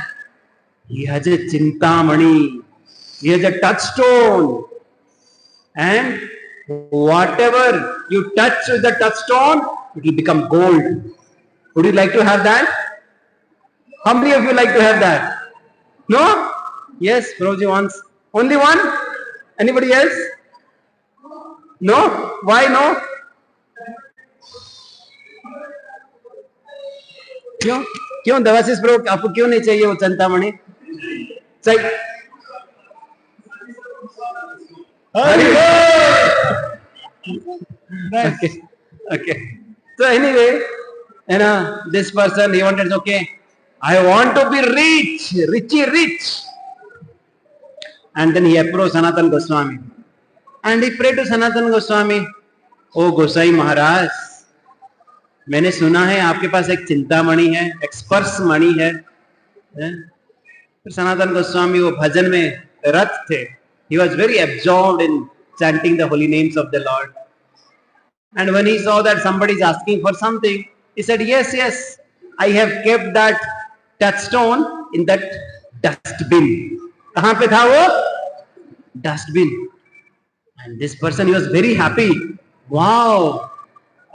he has a chintamani, he has a touchstone, and whatever you touch with the touchstone, it will become gold. Would you like to have that? How many of you like to have that? No? Yes, Prabhuji wants. Only one? Anybody else? No? Why no? क्यों देवाशीष प्रभु आपको क्यों नहीं चाहिए वो चिंतामणि? चाहिए? Okay. So anyway, this person he wanted, okay, I want to be rich. And then he approached Sanatan Goswami. And he prayed to Sanatan Goswami, "Oh Gosai Maharaj, मैंने सुना है आपके पास एक चिंतामणि है, एक स्पर्श मणि है." फिर सनातन गोस्वामी वो भजन में रत थे. He was very absorbed in chanting the holy names of the Lord. And when he saw that somebody is asking for something, he said, "Yes, yes, I have kept that touchstone in that dustbin." कहाँ पे था वो? Dustbin. And this person, he was very happy. Wow,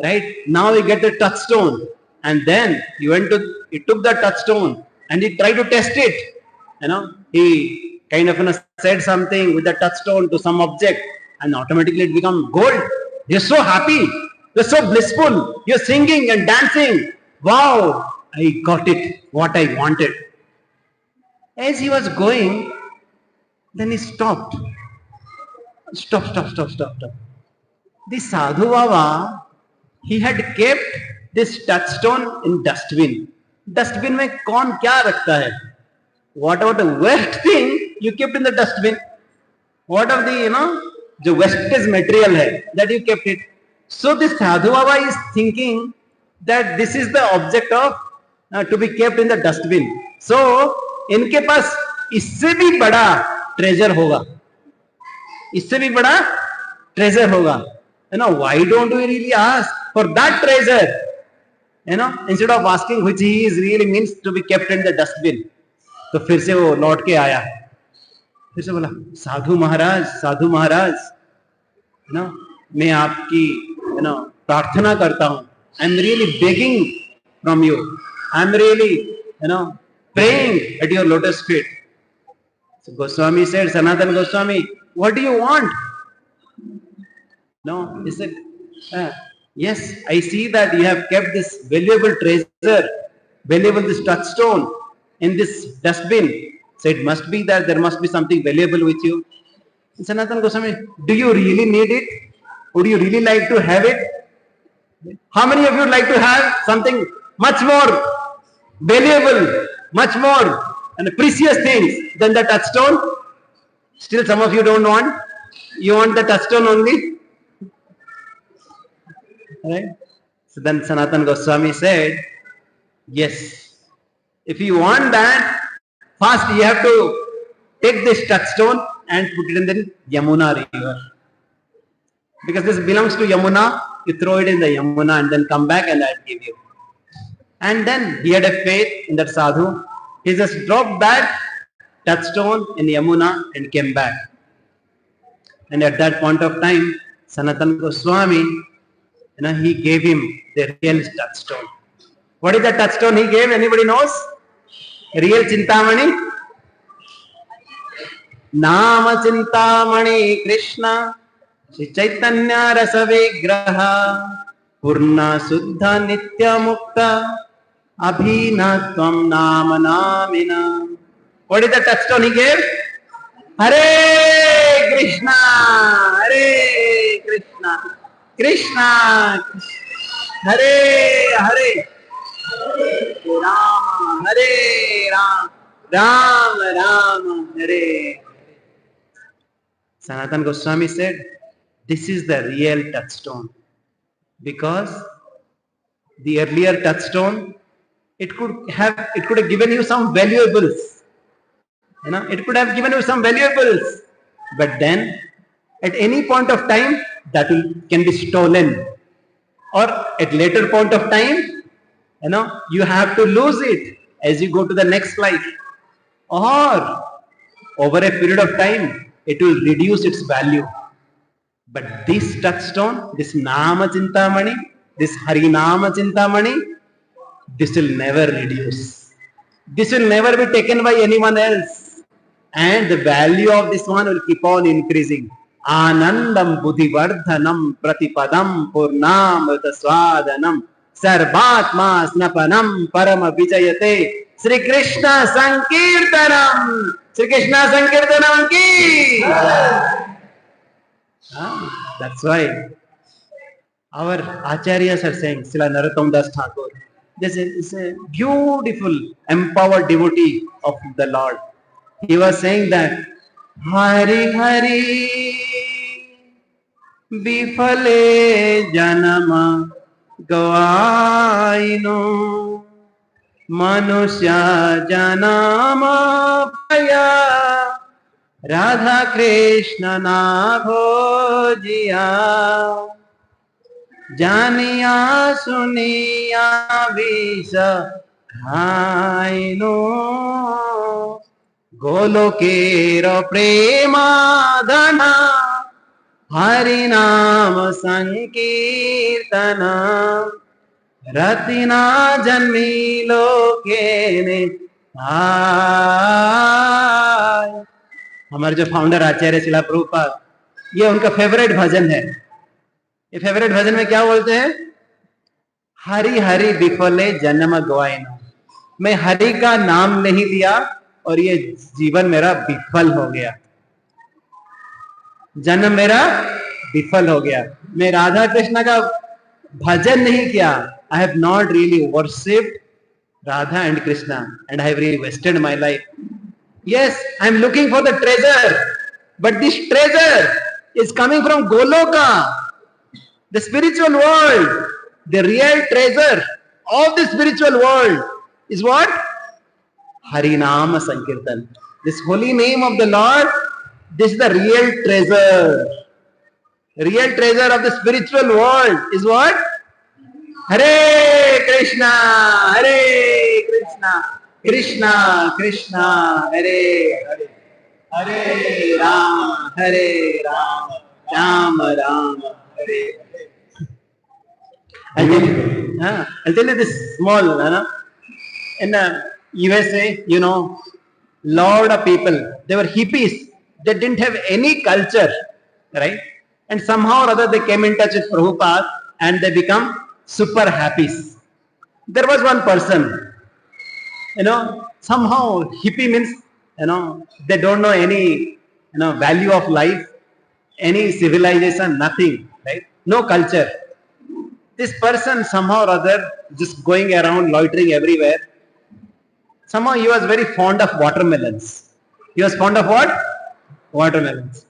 right? Now he get the touchstone. And then he took the touchstone and he tried to test it. He kind of said something with the touchstone to some object, and automatically it become gold. You're so happy. You're so blissful. You're singing and dancing. Wow, I got it, what I wanted. As he was going, then he stopped. Stop. The Sadhu Baba, he had kept this touchstone in dustbin. Dustbin में कौन क्या रखता है? Whatever the waste thing you kept in the dustbin. What of the जो wastage material है, that you kept it. So this Sadhu Baba is thinking that this is the object of to be kept in the dustbin. So इनके पास इससे भी बड़ा treasure होगा. इससे भी बड़ा treasure होगा. Why don't we really ask for that treasure? Instead of asking which he is really means to be kept in the dustbin. तो फिर से वो लौट के आया, फिर से बोला, साधु महाराज, मैं आपकी प्रार्थना करता हूँ. I am really begging from you. I am really praying at your lotus feet. So Goswami said, Sanatan Goswami, what do you want? No, he said, yes, I see that you have kept this valuable treasure, this touchstone in this dustbin. So it must be that there must be something valuable with you. Sanatan Goswami, do you really need it? Would you really like to have it? How many of you would like to have something much more valuable, much more and precious things than the touchstone? Still some of you don't want. You want the touchstone only? Right? So then Sanatan Goswami said, yes, if you want that, first you have to take this touchstone and put it in the Yamuna river. Because this belongs to Yamuna, you throw it in the Yamuna and then come back and I'll give you. And then he had a faith in that sadhu. He just dropped that touchstone in Yamuna and came back. And at that point of time, Sanatan Goswami, he gave him the real touchstone. What is the touchstone he gave? Anybody knows? Real Chintamani? Nama Chintamani Krishna Shri Chaitanya Rasa Vigraha Purna Suddha Nitya Mukta Abhinatvam Nama Namina. What is the touchstone he gave? Hare Krishna, Hare Krishna, Krishna, Hare Hare, Rama, Hare Rama, Rama Rama, Hare. Sanatan Goswami said, this is the real touchstone. Because the earlier touchstone, it could have given you some valuables. It could have given you some valuables. But then, at any point of time, that can be stolen. Or at later point of time, you have to lose it as you go to the next life. Or over a period of time, it will reduce its value. But this touchstone, this Nama Chintamani, this Harinama Chintamani, this will never reduce. This will never be taken by anyone else. And the value of this one will keep on increasing. Anandam buddhivardhanam pratipadam purnamrita swadanam sarvatma snapanam parama vijayate Sri Krishna Sankirtanam. Sri Krishna Sankirtanam ki. That's why our acharyas are saying, Srila Narottam Das Thakur, this is a beautiful, empowered devotee of the Lord. He was saying that Hari Hari Bifale Janama Gawaino Manusya Janama Paya Radha Krishna Na Bhojiya Janiya Suniya Visa Haino Golokero Premadana Harinam Sankirtana Ratina Janmi Lokene Aay. हमारे जो founder आचार्य शिला प्रभुपाद, ये उनका favourite भजन है. ये favourite भजन में क्या बोलते हैं? हरि हरि विफले जन्म गवाइनो. मैं हरि का नाम नहीं लिया और ये जीवन मेरा विफल हो गया, जन्म मेरा विफल हो गया. मैं राधा कृष्ण का भजन नहीं किया. I have not really worshipped Radha and Krishna and I have really wasted my life. Yes, I am looking for the treasure, but this treasure is coming from Goloka, the spiritual world. The real treasure of the spiritual world is what? Harinama Sankirtan. This holy name of the Lord, this is the real treasure. Real treasure of the spiritual world is what? Hare Krishna, Hare Krishna, Krishna Krishna, Hare Hare, Hare Rama, Hare Rama, Rama Rama, Hare Hare. I'll tell you this small, in USA, lot of people, they were hippies. They didn't have any culture, right? And somehow or other they came in touch with Prabhupada and they become super happy. There was one person, somehow hippie means, they don't know any, value of life, any civilization, nothing, right? No culture. This person somehow or other just going around loitering everywhere. Somehow he was very fond of watermelons. He was fond of what? Watermelons.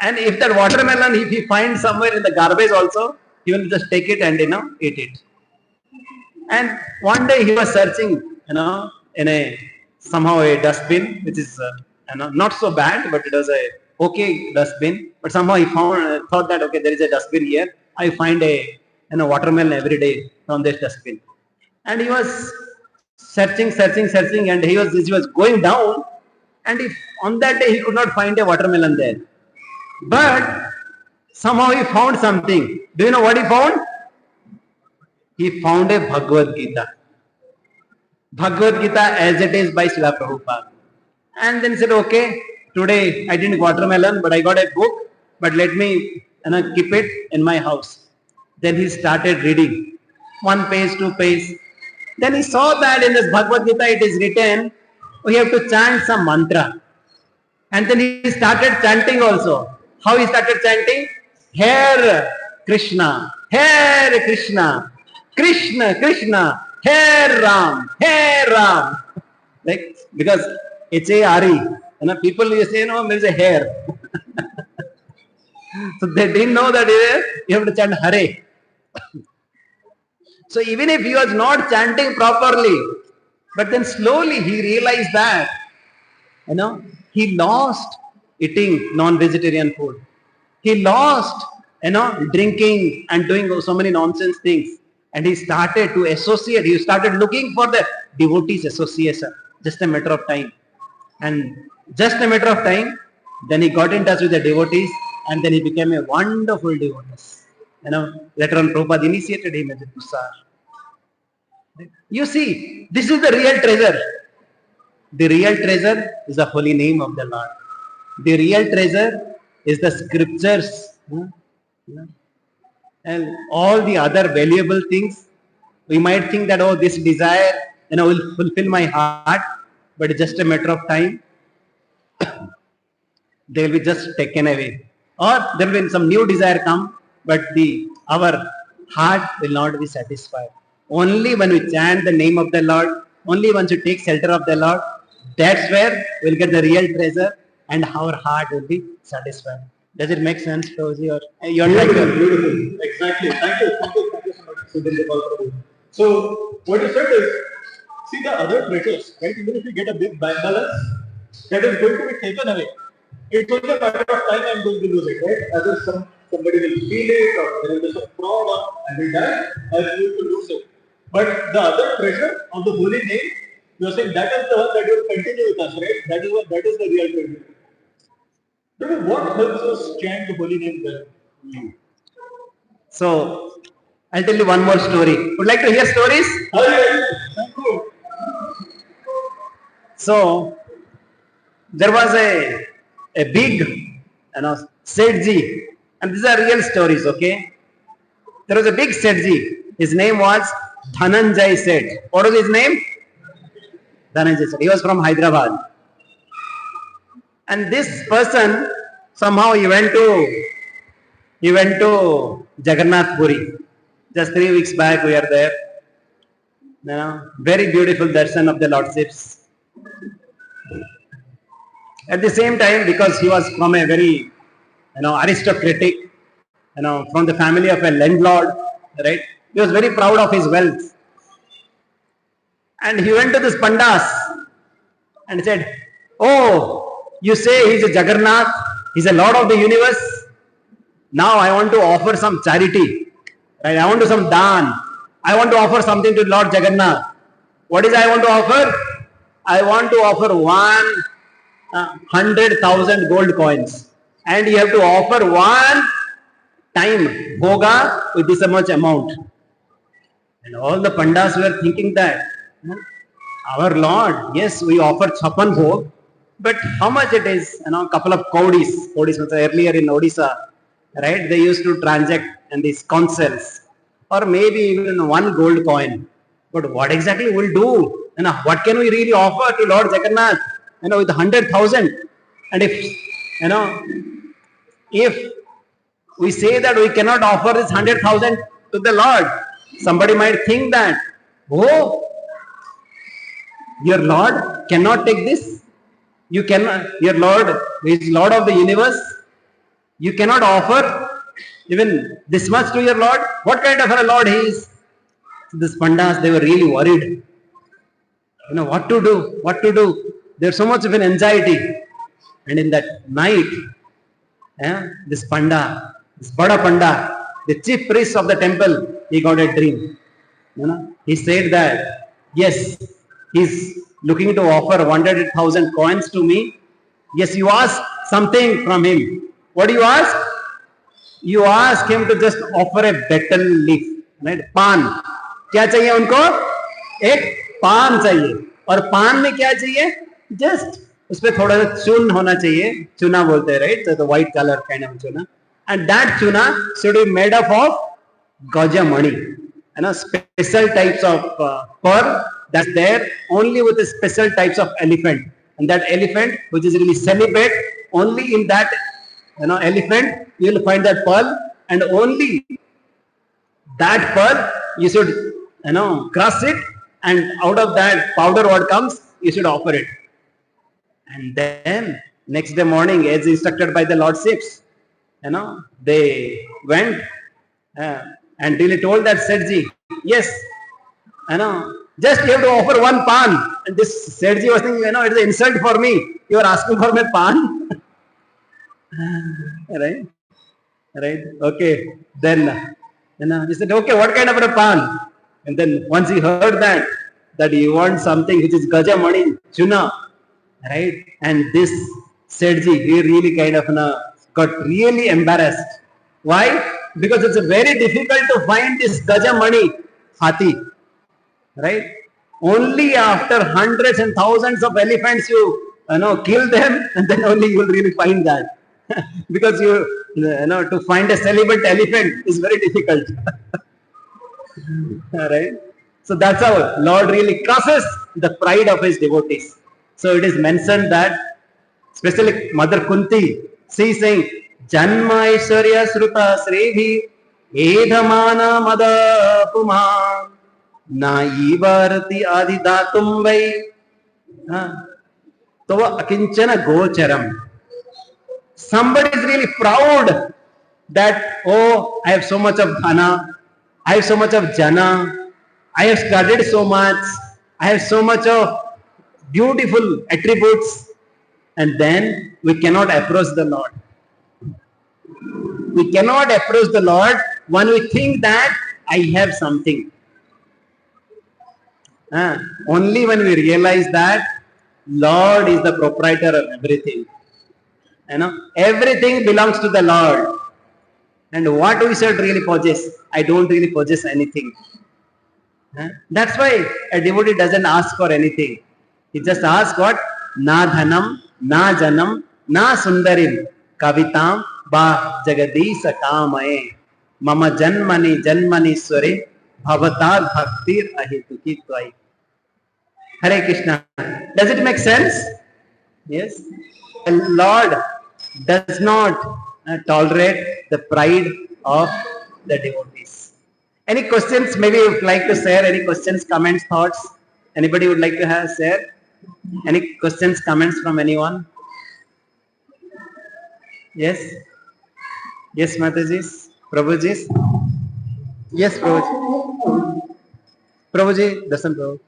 And if that watermelon, if he finds somewhere in the garbage also, he will just take it and, eat it. And one day he was searching, in somehow a dustbin, which is, not so bad, but it was a okay dustbin. But somehow he thought that, okay, there is a dustbin here. I find a watermelon every day from this dustbin. And he was searching, and he was going down. And if on that day he could not find a watermelon there. But somehow he found something. Do you know what he found? He found a Bhagavad Gita. Bhagavad Gita as it is by Srila Prabhupada. And then he said, okay, today I didn't watermelon, but I got a book, but let me keep it in my house. Then he started reading. 1 page, 2 page. Then he saw that in this Bhagavad Gita it is written, we have to chant some mantra. And then he started chanting also. How he started chanting? Hare Krishna, Hare Krishna, Krishna Krishna, Hare Ram, Hare Ram. Like, because H-A-R-E. People you say, there is a hair. So they didn't know that you have to chant Hare. So even if he was not chanting properly, but then slowly he realized that, he lost eating non-vegetarian food. He lost, drinking and doing so many nonsense things. And he started to associate. He started looking for the devotees association. Just a matter of time. And just a matter of time, then he got in touch with the devotees and then he became a wonderful devotee. Later on Prabhupada initiated him as a Tusar. You see, this is the real treasure. The real treasure is the holy name of the Lord. The real treasure is the scriptures. And all the other valuable things, we might think that, oh, this desire, will fulfill my heart, but it's just a matter of time. They will be just taken away. Or there will be some new desire come, but our heart will not be satisfied. Only when we chant the name of the Lord, only once you take shelter of the Lord, that's where we'll get the real treasure. and our heart will be satisfied. Does it make sense, Rosie? Or you're like Beautiful. Exactly. Thank you so much, Sudhir. So what you said is, see the other treasures, right? Even if you get a big bank balance, that is going to be taken away. It's only a matter of time I'm going to lose it, right? Either somebody will steal it, or there will be some fraud, or I will die, I will going to lose it. But the other treasure of the holy name, you are saying that is the one that will continue with us, right? That is the real treasure. What helps us chant the holy name well? so. I'll tell you one more story. Would like to hear stories? Oh, yes. Thank you. So there was a big, Sethji, and these are real stories. Okay, there was a big Sethji. His name was Dhananjay Seth. What was his name? Dhananjay Seth. He was from Hyderabad, and this person somehow he went to Jagannath Puri. Just 3 weeks back we are there. Very beautiful darshan of the Lordships. At the same time, because he was from a very, aristocratic, from the family of a landlord, right? He was very proud of his wealth. And he went to this Pandas and said, "Oh, you say he's a Jagannath, he's a Lord of the universe. Now I want to offer some charity, right? I want to some dan. I want to offer something to Lord Jagannath. What is I want to offer? I want to offer 100,000 gold coins, and you have to offer one time bhoga with this much amount." And all the pandas were thinking that, our Lord, yes, we offer chapan bhog, but how much it is? Couple of kaudis. Kaudis was earlier in Odisha, right? They used to transact in these consoles, or maybe even one gold coin. But what exactly we'll do? What can we really offer to Lord Jagannath? With 100,000. And if we say that we cannot offer this 100,000 to the Lord, somebody might think that, oh, your Lord cannot take this. You cannot, your Lord is Lord of the universe. You cannot offer even this much to your Lord. What kind of a Lord he is? So these pandas, they were really worried. What to do? What to do? There's so much of an anxiety. And in that night, this Bada Panda, the chief priest of the temple, he got a dream. He said that, yes, he's looking to offer 100,000 coins to me. Yes, you ask something from him. What do you ask? You ask him to just offer a betel leaf, right? Pan. क्या चाहिए उनको? एक पान चाहिए. और पान में क्या चाहिए? Just उस पर थोड़ा सा चून होना चाहिए. चूना बोलते हैं, right? So the white color kind of चूना. And that chuna should be made up of gajamani. Special types of pearl that's there only with the special types of elephant. And that elephant, which is really celibate, only in that elephant you will find that pearl, and only that pearl you should crush it, and out of that powder what comes you should offer it. And then next day morning, as instructed by the lordships, they went and really told that Sethji, yes, just you have to offer one pan. And this Sethji was thinking, it's an insult for me. You are asking for my pan. Right? Okay. Then he said, okay, what kind of a pan? And then once he heard that you want something which is gajamani, chuna, right? And this Sethji, he really kind of got really embarrassed. Why? Because it's very difficult to find this gajamani hathi, right? Only after hundreds and thousands of elephants you kill them, and then only you will really find that. Because to find a celibate elephant is very difficult. Right? So that's how Lord really crushes the pride of his devotees. So it is mentioned that, especially Mother Kunti, she is saying, Janma Aishwarya Sruta Srevi Edhamana Mada Puma Naivarati Adidatum Vai. तो वो अकिंचन गोचरम, Somebody is really proud that, oh, I have so much of dhana, I have so much of jana, I have studied so much, I have so much of beautiful attributes, and then we cannot approach the Lord. We cannot approach the Lord when we think that I have something. Only when we realize that Lord is the proprietor of everything. Everything belongs to the Lord. And what we should really possess? I don't really possess anything. That's why a devotee doesn't ask for anything. He just asks what? Na dhanam, na janam, na sundarim, kavitam, ba jagadisa kamaye, mama janmani janmani sware, bhavatar bhaktir ahitukit tvai. Hare Krishna. Does it make sense? Yes. The Lord does not tolerate the pride of the devotees. Any questions? Maybe you would like to share any questions, comments, thoughts? Anybody would like to share? Any questions, comments from anyone? Yes? Yes, Mataji? Prabhuji? Yes, Prabhuji. Prabhuji, Dasan Prabhu.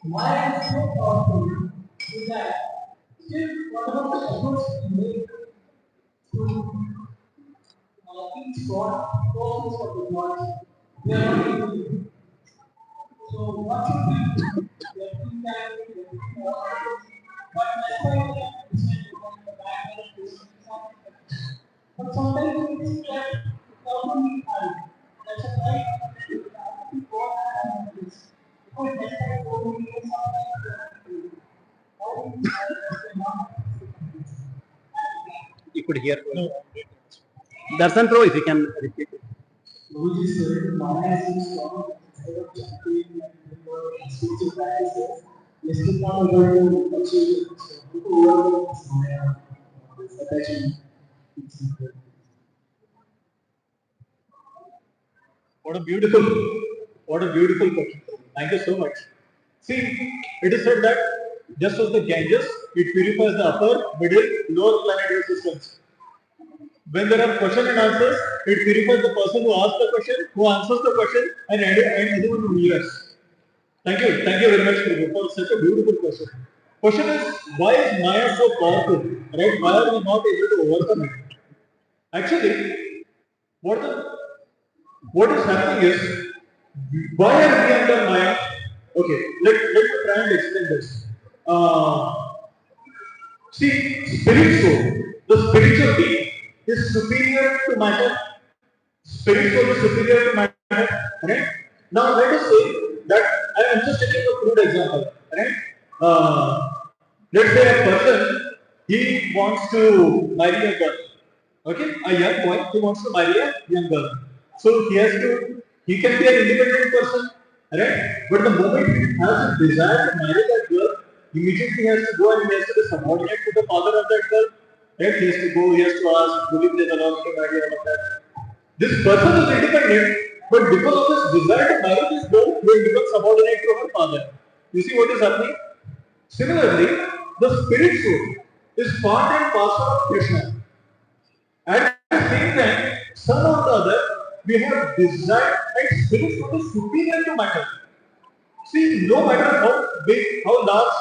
Why I am so powerful is that still whatever the efforts we make to each God, process of the God, we are not able to do. So what should we do? We have two times, we have two more, but that's why we have to decide on the back end of this. But sometimes we think that without any time, that's a right to God and this. Because that's why we sometimes we have to do. You could hear. No. Darshan Pro, if you can repeat it. What a beautiful question. Thank you so much. See, it is said that just as the Ganges, it purifies the upper, middle, lower planetary systems. When there are question and answers, it purifies the person who asks the question, who answers the question, and anyone who hears. Thank you very much, Prabhu, for such a beautiful question. Question is, why is Maya so powerful? Right? Why are we not able to overcome it? Actually, what is happening is, why are we under Maya? Okay, let me try and explain this. See, spirit soul, the spiritual being is superior to matter. Spirit soul is superior to matter, right? Now let us say that I am just taking a crude example, right? Let's say a person, he wants to marry a girl, okay? A young boy, he wants to marry a young girl. So he can be an independent person, right? But the moment he has a desire to marry that girl, immediately he has to go and he has to be subordinate to the father of that girl, right? He has to go, he has to ask, will you please allow me to marry all of that? This person is independent, but because of his desire to marry this girl, he will become subordinate to her father. You see what is happening? Similarly, the spirit soul is part and parcel of Krishna. At the same time, some or the other, we have desire and spirit soul is superior to matter. See, no matter how big, how large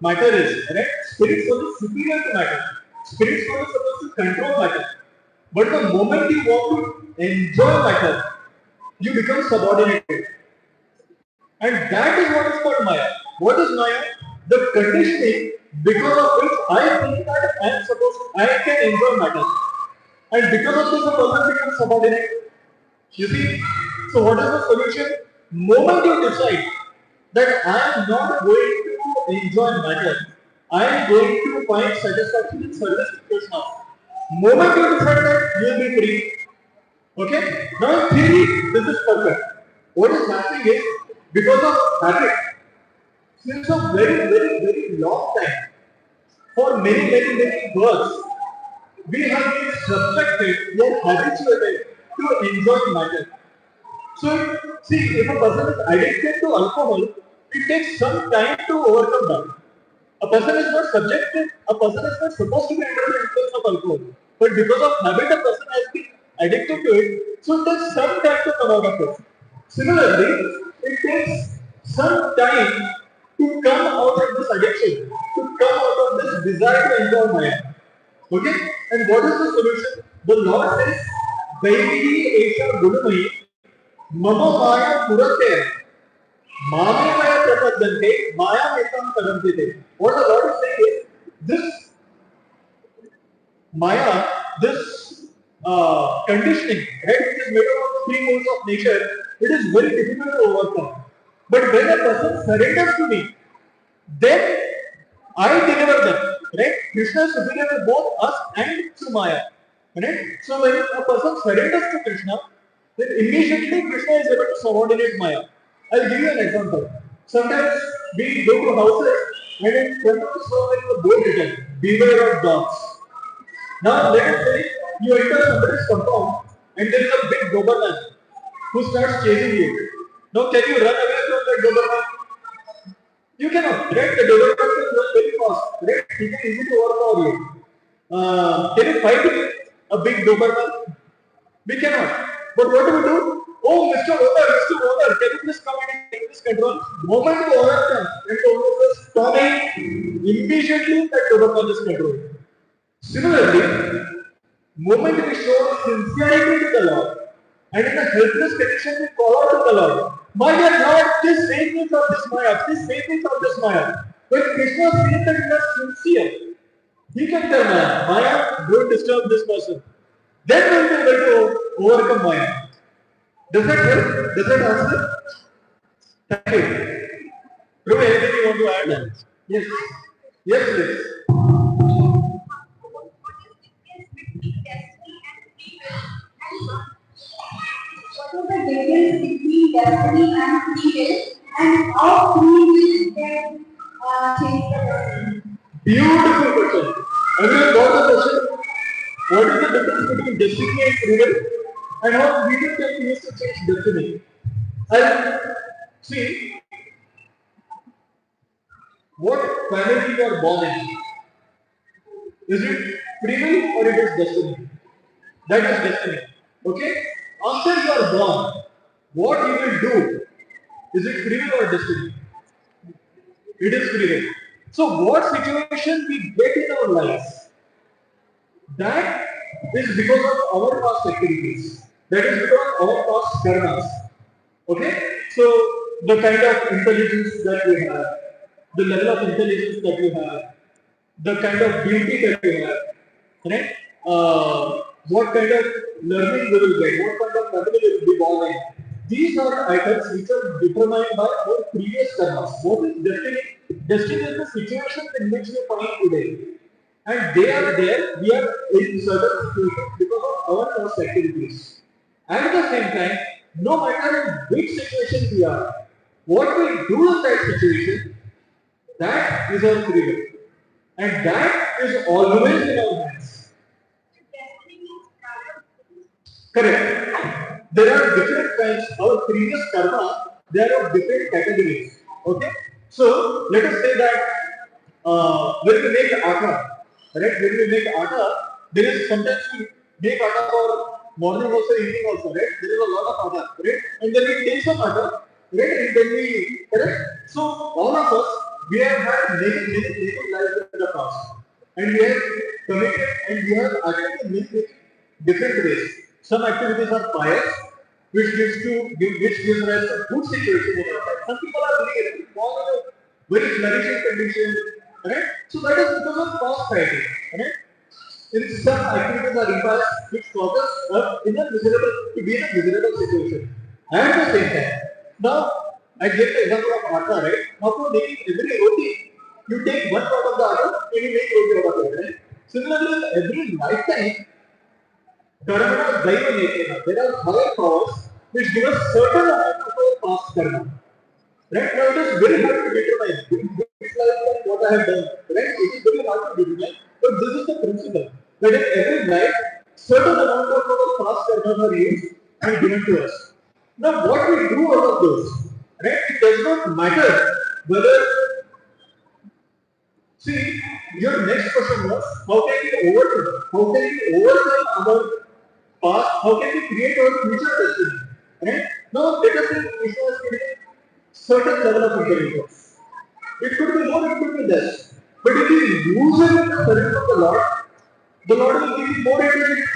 matter is, right? Spirit soul is superior to matter. Spirit soul is supposed to control matter. But the moment you want to enjoy matter, you become subordinated. And that is what is called Maya. What is Maya? The conditioning because of which I think that I am supposed I can enjoy matter. And because of this, a person becomes subordinate. You see? So what is the solution? Moment you decide that I am not going to enjoy matter, I am going to find satisfaction in service to Krishna. Moment you decide that, you will be free. Okay? Now in theory, this is perfect. What is happening is, because of habit, since a very long time, for many births, we have been subjected, we are habituated to enjoy matter. So, see, if a person is addicted to alcohol, it takes some time to overcome that. A person is not subjected, a person is not supposed to be under the influence of alcohol. But because of habit, a person has been addicted to it, so it takes some time to come out of it. Similarly, it takes some time to come out of this addiction, to come out of this desire to enjoy Maya. Okay? And what is the solution? The Lord says, Vaidihi Esha Gunamai, Mama Maya Purate, Mame Maya Prapadante, Maya Metam Kadantite. What the Lord is saying is, this Maya, this conditioning, right, which is made up of three modes of nature, it is very difficult to overcome. But when a person surrenders to me, then I deliver them. Right? Krishna is superior to both us and to Maya. Right? So when a person surrenders to Krishna, then immediately Krishna is able to subordinate Maya. I'll give you an example. Sometimes we go to houses and in front of us there is a board written, beware of dogs. Now let us say you enter somebody's compound and there is a big Doberman who starts chasing you. Now can you run away from that Doberman? You cannot, right? The Doberman can run very fast, right? He can easily overpower you. Can you fight with a big Doberman? We cannot. But what do we do? Oh, Mr. Owner, can you please come and take this control? Moment the owner comes and the owner says, Tommy, immediately that Doberman is controlled. Similarly, moment we show sincerity to the Lord, and in a helpless condition we call out to the Lord, my dear Lord, please save me from this Maya, please save me from this Maya. When Krishna sees that we are sincere, he can tell Maya, Maya, don't disturb this person. Then we'll be able to overcome Maya. Does that help? Does that answer? Thank you. Ruby, anything you want to add? Yes. Yes, please. What is the difference between destiny and free will, and how free will can change the destiny? Beautiful question. Everyone got the question? What is the difference between destiny and free will? And how free will can be used to change destiny? And see, what family you are born in? Is it free will or it is destiny? That is destiny. Okay? After you are born, what you will do? Is it free will or destiny? It is free will. So what situation we get in our lives, that is because of our past activities. That is because of our past karmas. Okay? So the kind of intelligence that we have, the level of intelligence that we have, the kind of beauty that we have, right? What kind of learning we will get, what kind of family we will be born in. These are items which are determined by our previous karmas. What is destiny? Destiny is the situation in which we find today. And they are there, we are in certain situations because of our past activities. At the same time, no matter in which situation we are, what we do in that situation, that is our free will. And that is always in our hands. Correct. There are different kinds. Our previous karma, there are different categories. Okay. So let us say that when we make atta, right? When we make atta, there is sometimes we make atta for morning also, evening also, right? There is a lot of atta, right? And then we take some atta, right? And then we, correct? So all of us, we have had many lives in the past, and we have committed and we have acted in many different ways. Some activities are pious, which gives rise to good situation in our life. Some people are really born in a very flourishing condition, right? So that is because of past piety, right? In some activities are impious, which causes us in a miserable to be in a miserable situation. At the same time, now I gave the example of atta, right? Now for making every roti, you take one part of the atta and you make roti out of it, right? Similarly, in every lifetime, karma daiva nekena. There are higher powers which give us certain amount of our past karma. Right now, it is very hard to determine which life and what I have done. Right? It is very hard to determine, but this is the principle that in every life, certain amount of our past karmas are used and given to us. Now, what we do out of those, right? It does not matter whether. See, your next question was how can we overcome? How can we overcome our past? How can we create our future destiny? Right? Now, let us say Krishna is giving certain level of intelligence. It could be more, it could be less. But if you use it in the service of the Lord will give you more intelligence.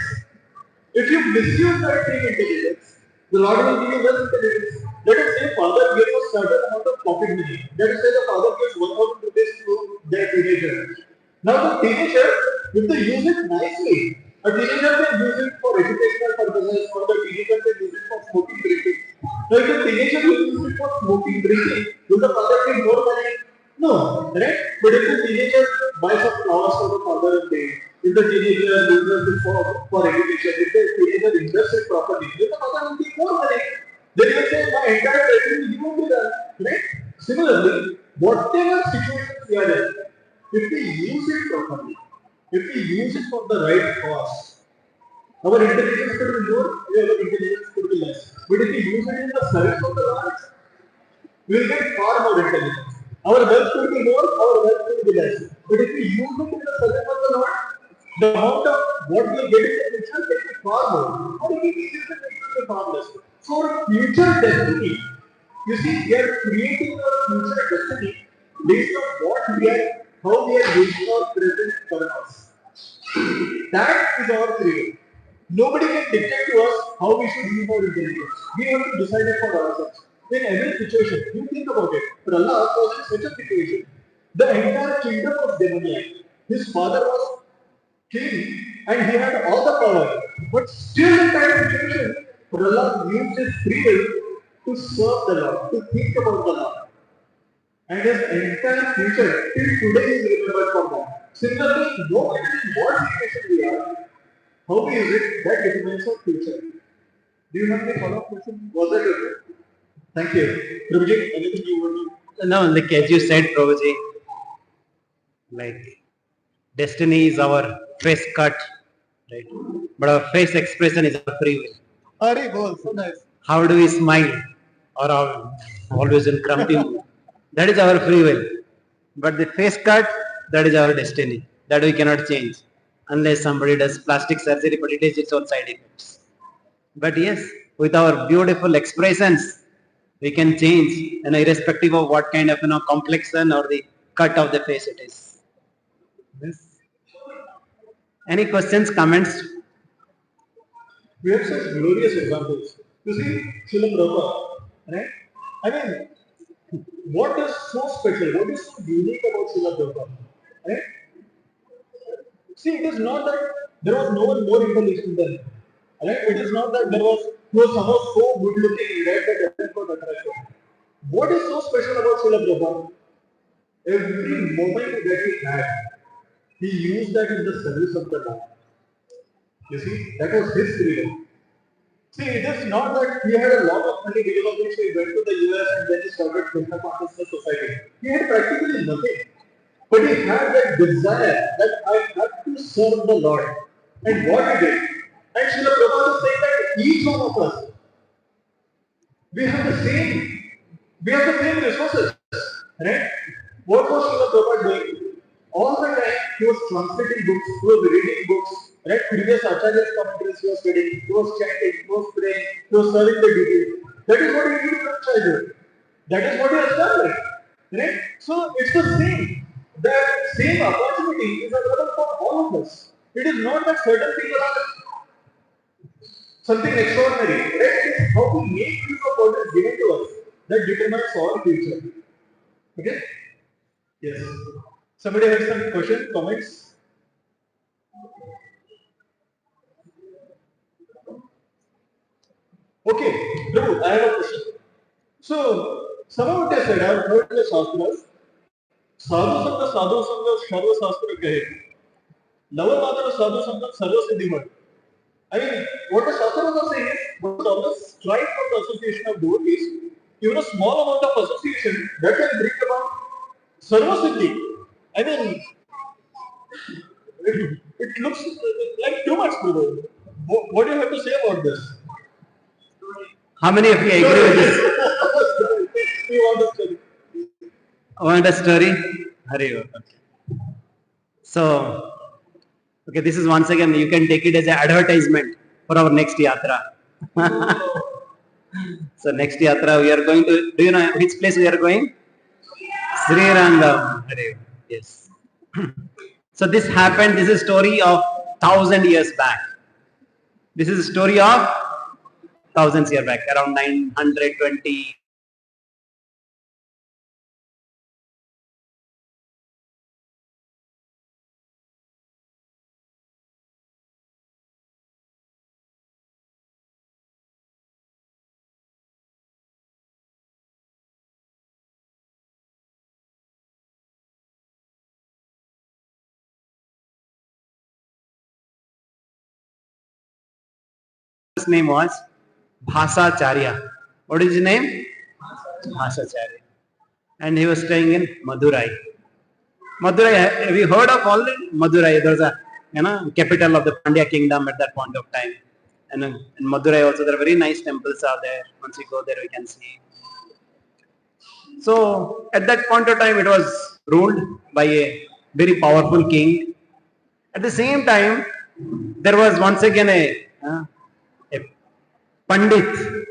If you misuse that same intelligence, the Lord will give you less intelligence. Let us say father gives a certain amount of pocket money. Let us say the father gives 1,000 rupees to their teenager. Now the teenager, if they use it nicely, a teenager can use it for educational purposes, or the teenager can use it for smoking drinking. Now if the teenager will use it for smoking drinking, will the father get more money? No, right? But if the teenager buys some flowers for the father and day, if the teenager uses it for education, if the teenager invests it properly, then the father will get more money. Then you will say, my entire revenue you won't be done. Right? Similarly, whatever situations we are in, if we use it properly, if we use it for the right cause, our intelligence could be more, our intelligence could be less. But if we use it in the service of the Lord, we will get far more intelligence. Our wealth will be more, our wealth will be less. But if we use it in the service of the Lord, the amount of what we will get in the future will be far more. Or if we use it, it will be far less. So our future destiny, you see, we are creating our future destiny based on what we are, how we are using our present karmas. That is our freedom. Nobody can dictate to us how we should use our intelligence. We have to decide it for ourselves. In every situation, you think about it. Prahlad was in such a situation. The entire kingdom was demoniac. His father was king and he had all the power. But still in that situation, Prahlad used his free will to serve the Lord, to think about the Lord. And his entire future till today is remembered for that. Similarly, no matter in what situation we are, how we use it, that determines our future. Do you have any follow-up question? Was that okay? Thank you. Prabhuji, anything you want to? No, like as you said, Prabhuji, like destiny is our face cut, right? But our face expression is our free will. Hari bol, so nice. How do we smile or are always in grumpy mood? That is our free will. But the face cut, that is our destiny. That we cannot change unless somebody does plastic surgery, but it has its own side effects. But yes, with our beautiful expressions, we can change, irrespective of what kind of complexion or the cut of the face it is. Yes. Any questions, comments? We have such glorious examples. You see, Srila Prabhupada, right? I mean, what is so special, what is so unique about Srila Prabhupada? Right? See, it is not that there was no one more intelligent than him. Right? It is not that he was somehow so good looking, right, that everyone got attracted. What is so special about Srila Prabhupada? Every moment that he had, he used that in the service of the Lord. You see, that was his freedom. See, it is not that he had a lot of money because of which he went to the US and then he started Krishna Consciousness Society. He had practically nothing. But he had that desire that I have to serve the Lord. And what he did. And Srila Prabhupada is saying that each one of us, we have the same resources. Right? What was Srila Prabhupada doing? All the time he was translating books, he was reading books, right? Previous Acharya's commentaries he was reading, he was chanting, he was praying, he was serving the deity. That is what he did from childhood. That is what he has done, right? So it's the same. That same opportunity is available for all of us. It is not that certain people are something extraordinary, right? It is how we make use of what is given to us that determines our future. Okay? Yes. Somebody has some question, comments? Okay, Prabhu, I have a question. So, some of it is said, I have heard in the Shastras, sadhu sangha, sarva shastra kahe. Lava matra sadhu sangha, sarva siddhi. I mean, what the Shastras are saying is, one should always strive for the association of devotees even a small amount of association that can bring about Sarvasiddhi. I mean, it looks like too much, Prabhu. What do you have to say about this? How many of you agree with this? We want a story. Want a story? Hurry up. Okay. So, okay, this is once again, you can take it as an advertisement for our next yatra. So next yatra we are going to, do you know which place we are going? Sri Rangam. Yes. So this happened, this is a story of 1000 years back. This is a story of thousands years back, around 920. His name was Bhasacharya. What is his name? Bhasacharya. And he was staying in Madurai. Madurai, have you heard of all the Madurai? There was a capital of the Pandya kingdom at that point of time. And in Madurai also there are very nice temples are there. Once we go there we can see. So at that point of time it was ruled by a very powerful king. At the same time there was once again a Pandit,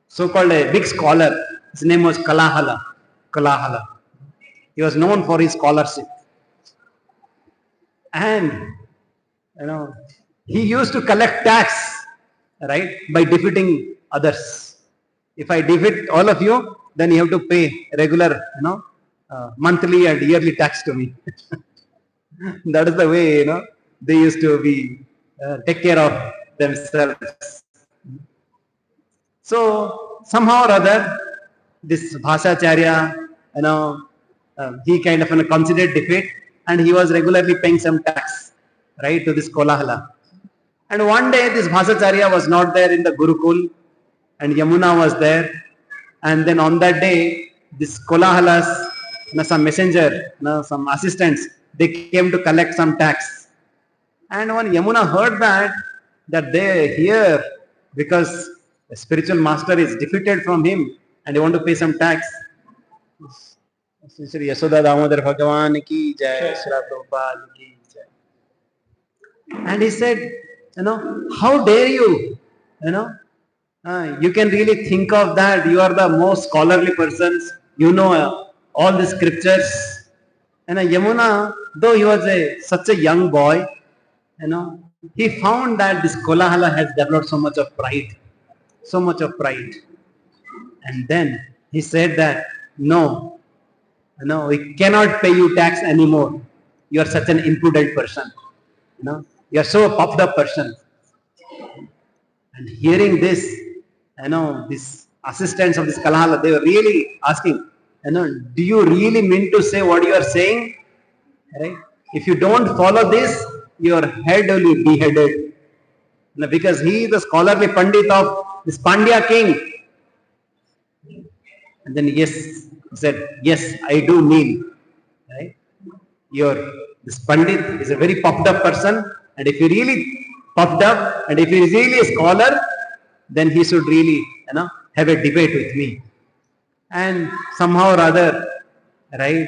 so-called a big scholar. His name was Kalahala. Kalahala. He was known for his scholarship. And, he used to collect tax, right, by defeating others. If I defeat all of you, then you have to pay regular, monthly and yearly tax to me. That is the way, they used to be, take care of themselves. So somehow or other, this Bhasacharya, he kind of considered defeat, and he was regularly paying some tax, right, to this Kolahala. And one day this Bhasacharya was not there in the Gurukul, and Yamuna was there. And then on that day, this Kolahalas, some messenger, some assistants, they came to collect some tax. And when Yamuna heard that they here because the spiritual master is defeated from him and they want to pay some tax. Shri Yasoda Damodar Bhagavan ki jai, Shri Prabhupada ki jai. And he said, how dare you, you can really think of that. You are the most scholarly persons. You know all the scriptures. And Yamuna, though he was such a young boy, he found that this Kolahala has developed so much of pride. So much of pride. And then he said that, no, we cannot pay you tax anymore. You are such an impudent person. You are so puffed up person. And hearing this, these assistants of this Kalahala, they were really asking, do you really mean to say what you are saying? Right? If you don't follow this, your head will be beheaded. Because he is the scholarly Pandit of this Pandya king. And then he said, yes, I do mean. Right? This Pandit is a very puffed up person, and if he really puffed up, and if he is really a scholar, then he should really, have a debate with me. And somehow or other, right,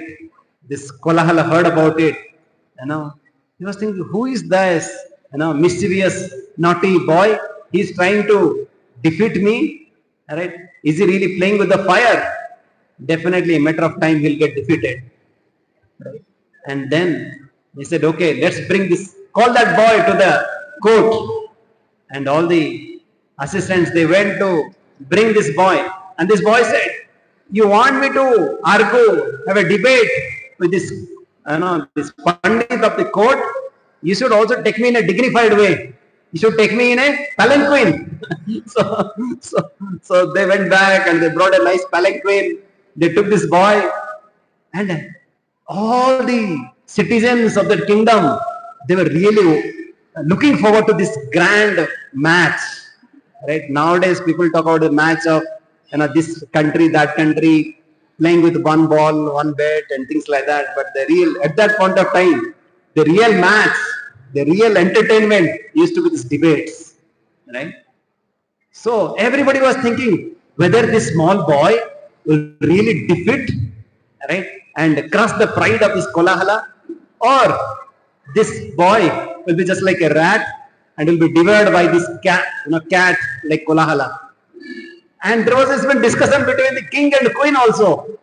this Kolahala heard about it, he was thinking, who is this, mischievous, naughty boy? He is trying to defeat me, right? Is he really playing with the fire? Definitely a matter of time he'll get defeated. Right? And then he said, okay, let's call that boy to the court. And all the assistants, they went to bring this boy. And this boy said, you want me to argue, have a debate with this Pandit of the court? You should also take me in a dignified way. You should take me in a palanquin. So they went back and they brought a nice palanquin. They took this boy, and all the citizens of the kingdom, they were really looking forward to this grand match. Right? Nowadays people talk about the match of this country, that country, playing with one ball, one bat, and things like that. But at that point of time, the real match, the real entertainment used to be these debates, right? So everybody was thinking whether this small boy will really defeat, right, and crush the pride of this Kolahala, or this boy will be just like a rat and will be devoured by this cat like Kolahala. And there was even discussion between the king and queen also.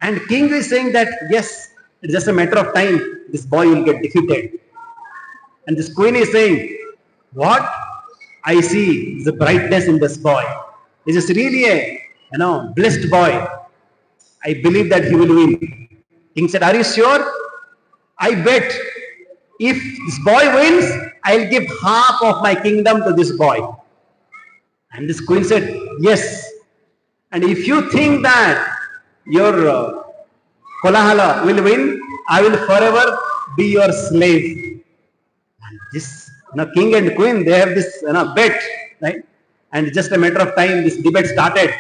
And king is saying that yes, it's just a matter of time, this boy will get defeated. And this queen is saying, what I see is the brightness in this boy. This is really a blessed boy. I believe that he will win. King said, are you sure? I bet if this boy wins, I'll give half of my kingdom to this boy. And this queen said, yes. And if you think that your Kolahala will win, I will forever be your slave. And this king and queen, they have this bet, right? And just a matter of time, this debate started.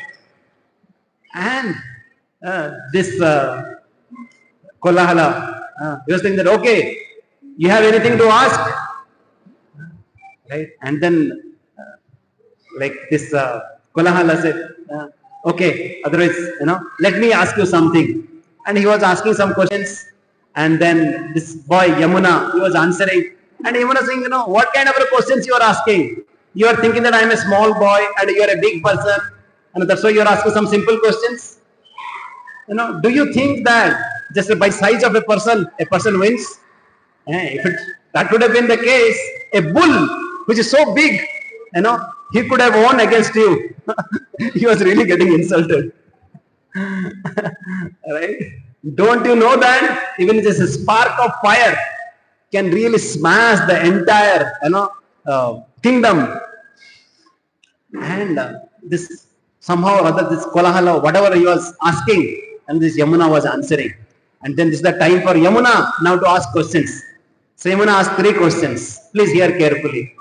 And this Kolahala, he was saying that, okay, you have anything to ask? Right? And then like this Kolahala said, okay, otherwise, let me ask you something. And he was asking some questions. And then this boy, Yamuna, he was answering. And Yamuna saying, what kind of questions you are asking? You are thinking that I am a small boy and you are a big person. And that's why you are asking some simple questions. Do you think that just by size of a person wins? If that would have been the case, a bull which is so big, he could have won against you. He was really getting insulted. Right? Don't you know that even just a spark of fire can really smash the entire kingdom? And this somehow or other, this Kolahala, whatever he was asking, and this Yamuna was answering. And then this is the time for Yamuna now to ask questions. So Yamuna asked 3 questions. Please hear carefully.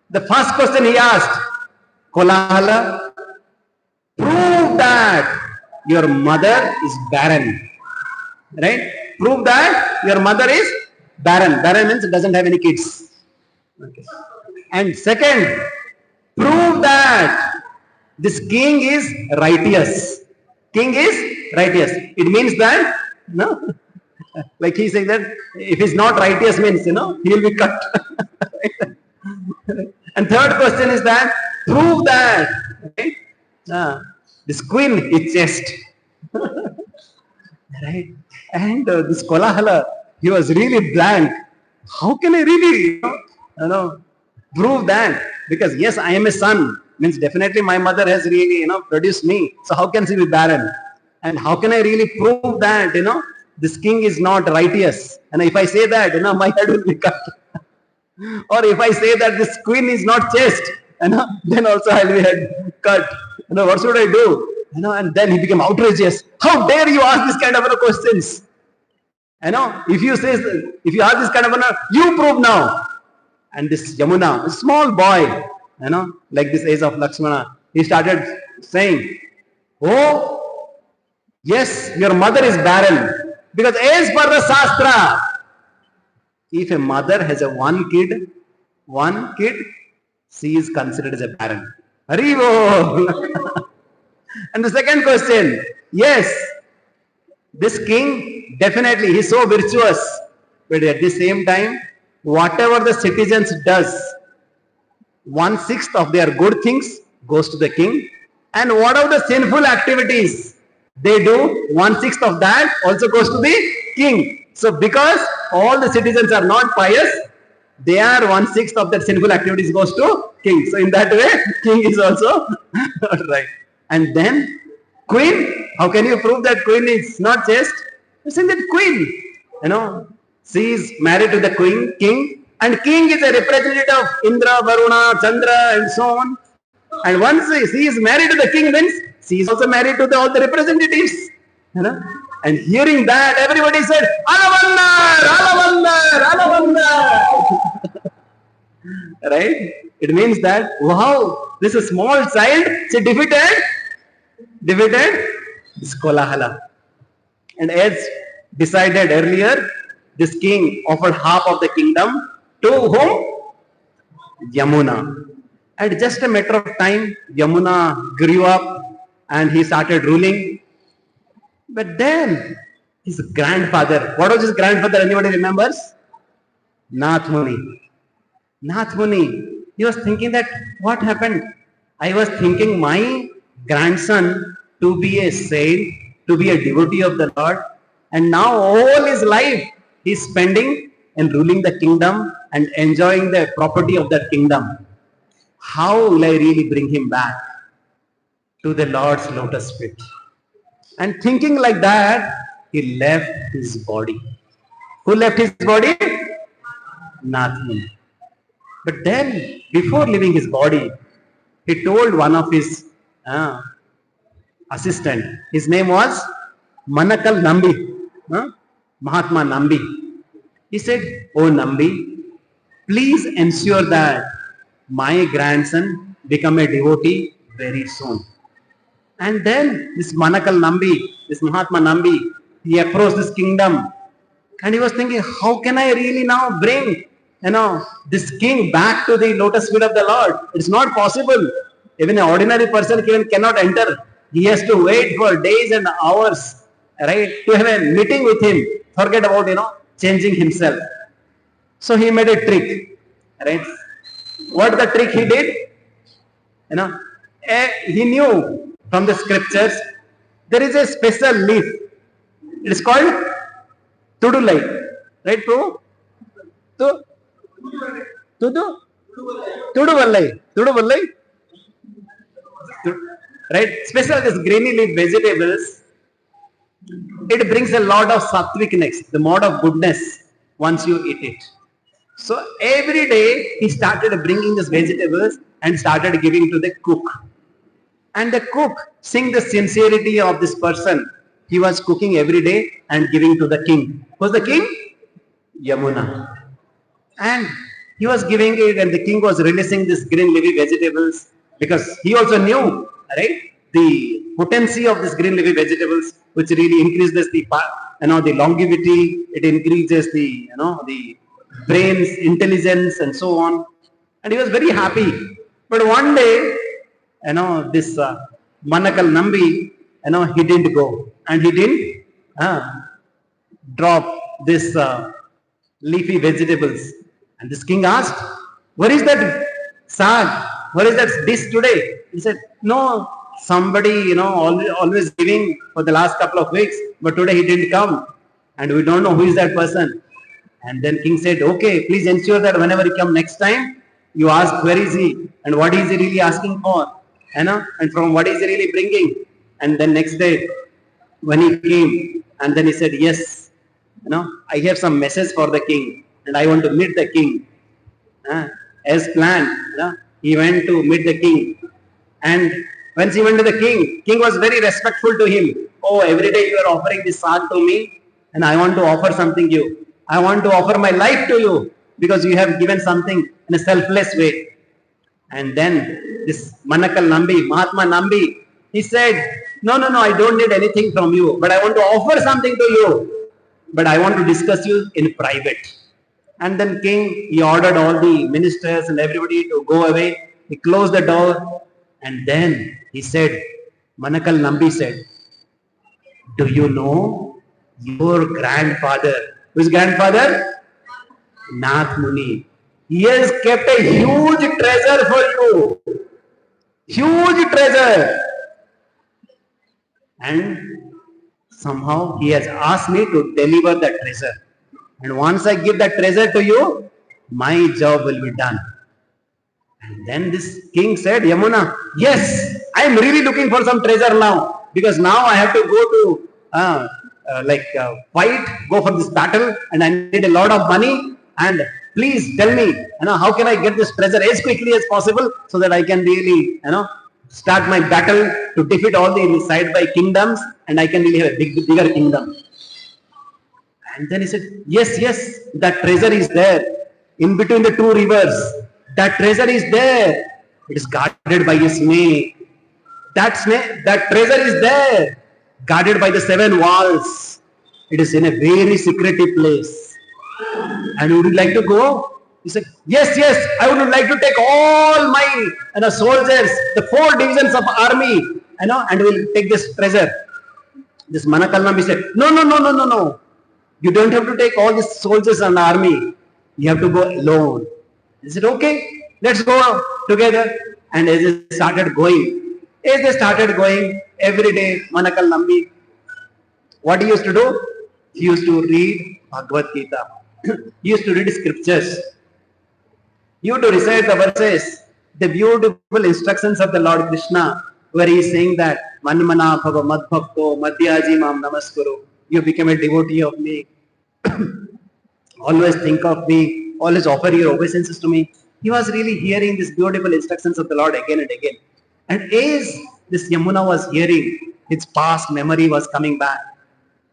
The first question he asked, Kolahala, prove that your mother is barren. Right? Prove that your mother is barren. Barren means it doesn't have any kids. Okay. And second, prove that this king is righteous. King is righteous. It means that, like he's saying that if he's not righteous means, he will be cut. And third question is that, prove that, right? This queen is chaste. Right? And this Kolahala, he was really blank. How can I really, prove that? Because yes, I am a son. Means definitely my mother has really, produced me. So how can she be barren? And how can I really prove that, this king is not righteous? And if I say that, my head will be cut. Or if I say that this queen is not chaste, then also I will be head cut. What should I do? And then he became outrageous. How dare you ask this kind of questions? If you ask this kind of you prove now. And this Yamuna, a small boy, like this age of Lakshmana, he started saying, oh, yes, your mother is barren. Because as per the Shastra, if a mother has one kid, she is considered as a barren. Haribo! And the second question, yes, this king, definitely, he is so virtuous. But at the same time, whatever the citizens does, 1/6 of their good things goes to the king. And whatever the sinful activities they do, 1/6 of that also goes to the king. So because all the citizens are not pious, they are 1/6 of that sinful activities goes to king. So in that way, king is also not right. And then queen, how can you prove that queen is not chaste? You say that queen, she is married to the king, and king is a representative of Indra, Varuna, Chandra, and so on. And once she is married to the king, means she is also married to all the representatives. And hearing that, everybody said, Alavandar, Alavandar, Alavandar. Right? It means that, wow, this is a small child, she defeated defeated this Kolahala. And as decided earlier, this king offered half of the kingdom to whom? Yamuna. At just a matter of time, Yamuna grew up and he started ruling. But then his grandfather, what was his grandfather? Anybody remembers? Nath Muni. Nath Muni. He was thinking that what happened? I was thinking my grandson to be a saint, to be a devotee of the Lord, and now all his life he is spending in ruling the kingdom and enjoying the property of that kingdom. How will I really bring him back to the Lord's lotus feet? And thinking like that, he left his body. Who left his body? Nath Muni. But then, before leaving his body, he told one of his assistant. His name was Manakal Nambi, Mahatma Nambi. He said, "Oh Nambi, please ensure that my grandson become a devotee very soon." And then this Manakal Nambi, this Mahatma Nambi, he approached this kingdom and he was thinking, how can I really now bring this king back to the lotus feet of the Lord? It's not possible. Even an ordinary person cannot enter. He has to wait for days and hours, right, to have a meeting with him. Forget about, changing himself. So he made a trick, right? What the trick he did? He knew from the scriptures there is a special leaf. It is called Tudulai, right, Prabhu? Tuduvallai. Right? Special this greeny leaf vegetables, it brings a lot of sattvikness, the mode of goodness once you eat it. So every day he started bringing these vegetables and started giving to the cook. And the cook, seeing the sincerity of this person, he was cooking every day and giving to the king. Who's the king? Yamuna. And he was giving it and the king was releasing this green leafy vegetables because he also knew, right, the potency of this green leafy vegetables, which really increases the longevity, it increases the brain's intelligence and so on. And he was very happy. But one day, this Manakal Nambi, he didn't go and he didn't drop this leafy vegetables. And this king asked, where is that sag? Where is that dish today? He said, no, somebody, always giving for the last couple of weeks, but today he didn't come. And we don't know who is that person. And then king said, okay, please ensure that whenever he comes next time, you ask where is he and what is he really asking for, and from what is he really bringing. And then next day, when he came, and then he said, yes, I have some message for the king and I want to meet the king. As planned, he went to meet the king. And once he went to the king was very respectful to him. Oh, every day you are offering this sag to me and I want to offer something to you. I want to offer my life to you because you have given something in a selfless way. And then this Manakal Nambi, Mahatma Nambi, he said, no, I don't need anything from you, but I want to offer something to you. But I want to discuss you in private. And then king, he ordered all the ministers and everybody to go away. He closed the door. And then he said, Manakal Nambi said, do you know your grandfather? Whose grandfather? Nath Muni. He has kept a huge treasure for you. Huge treasure. And somehow he has asked me to deliver that treasure. And once I give that treasure to you, my job will be done. And then this king said, Yamuna, yes, I am really looking for some treasure now. Because now I have to go to fight, go for this battle, and I need a lot of money. And please tell me, how can I get this treasure as quickly as possible so that I can really, start my battle to defeat all the side by kingdoms and I can really have a bigger kingdom. And then he said, yes, that treasure is there in between the two rivers. That treasure is there. It is guarded by a snake. that treasure is there, guarded by the 7 walls. It is in a very secretive place. And would you like to go? He said, yes, I would like to take all my soldiers, the 4 divisions of army, and we'll take this treasure. This Manakalnambi said, no. You don't have to take all these soldiers and army. You have to go alone. He said, okay, let's go together. And as they started going, every day, Manakalnambi, what he used to do? He used to read Bhagavad Gita. He used to read scriptures. He used to recite the verses, the beautiful instructions of the Lord Krishna, where he is saying that, Manmana bhava madbhakto madhyaji mam namaskuru. You become a devotee of me. Always think of me. Always offer your obeisances to me. He was really hearing these beautiful instructions of the Lord again and again. And as this Yamuna was hearing, his past memory was coming back.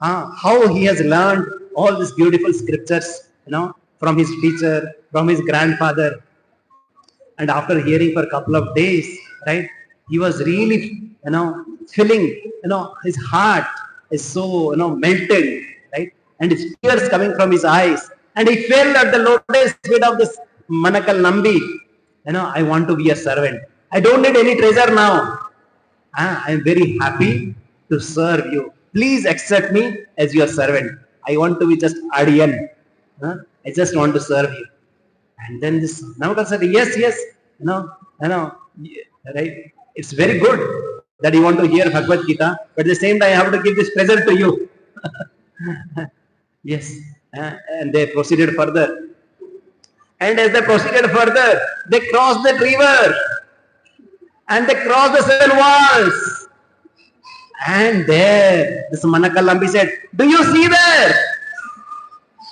How he has learned all these beautiful scriptures, from his teacher, from his grandfather. And after hearing for a couple of days, right, he was really, feeling, his heart is so, melted, right, and his tears coming from his eyes. And he fell at the lotus feet of this Manakalnambi. I want to be a servant. I don't need any treasure now. I am very happy to serve you. Please accept me as your servant. I want to be just Adiyan. I just want to serve you. And then this Namakal said, yes, right. It's very good that you want to hear Bhagavad Gita, but at the same time I have to give this treasure to you. Yes. And they proceeded further. And as they proceeded further, they crossed the river. And they crossed the 7 walls. And there, this Manakalnambi said, do you see there?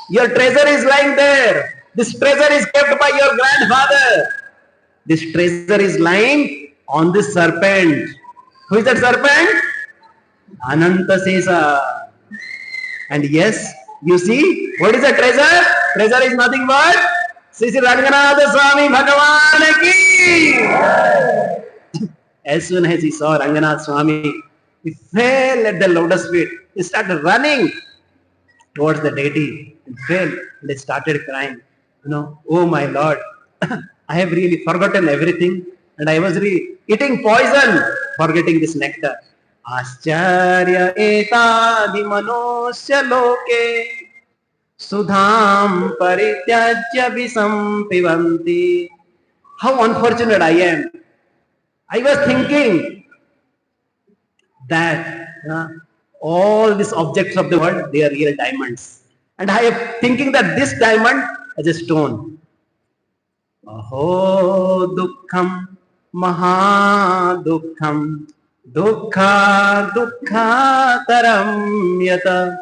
Your treasure is lying there. This treasure is kept by your grandfather. This treasure is lying on this serpent. Who is that serpent? Ananta Sesa. And yes, you see, what is the treasure? Treasure is nothing but Sri Ranganatha Swami Bhagavan ki. As soon as he saw Ranganath Swami, he fell at the lotus feet. He started running towards the deity and fell and he started crying. Oh my Lord, I have really forgotten everything and I was really eating poison, forgetting this nectar. Ascharya etadi manusya loke sudham parityajya visam pivanti. How unfortunate I am. I was thinking that all these objects of the world, they are real diamonds. And I am thinking that this diamond is a stone. Aho dukkham mahadukham dukkha dukkha taram yata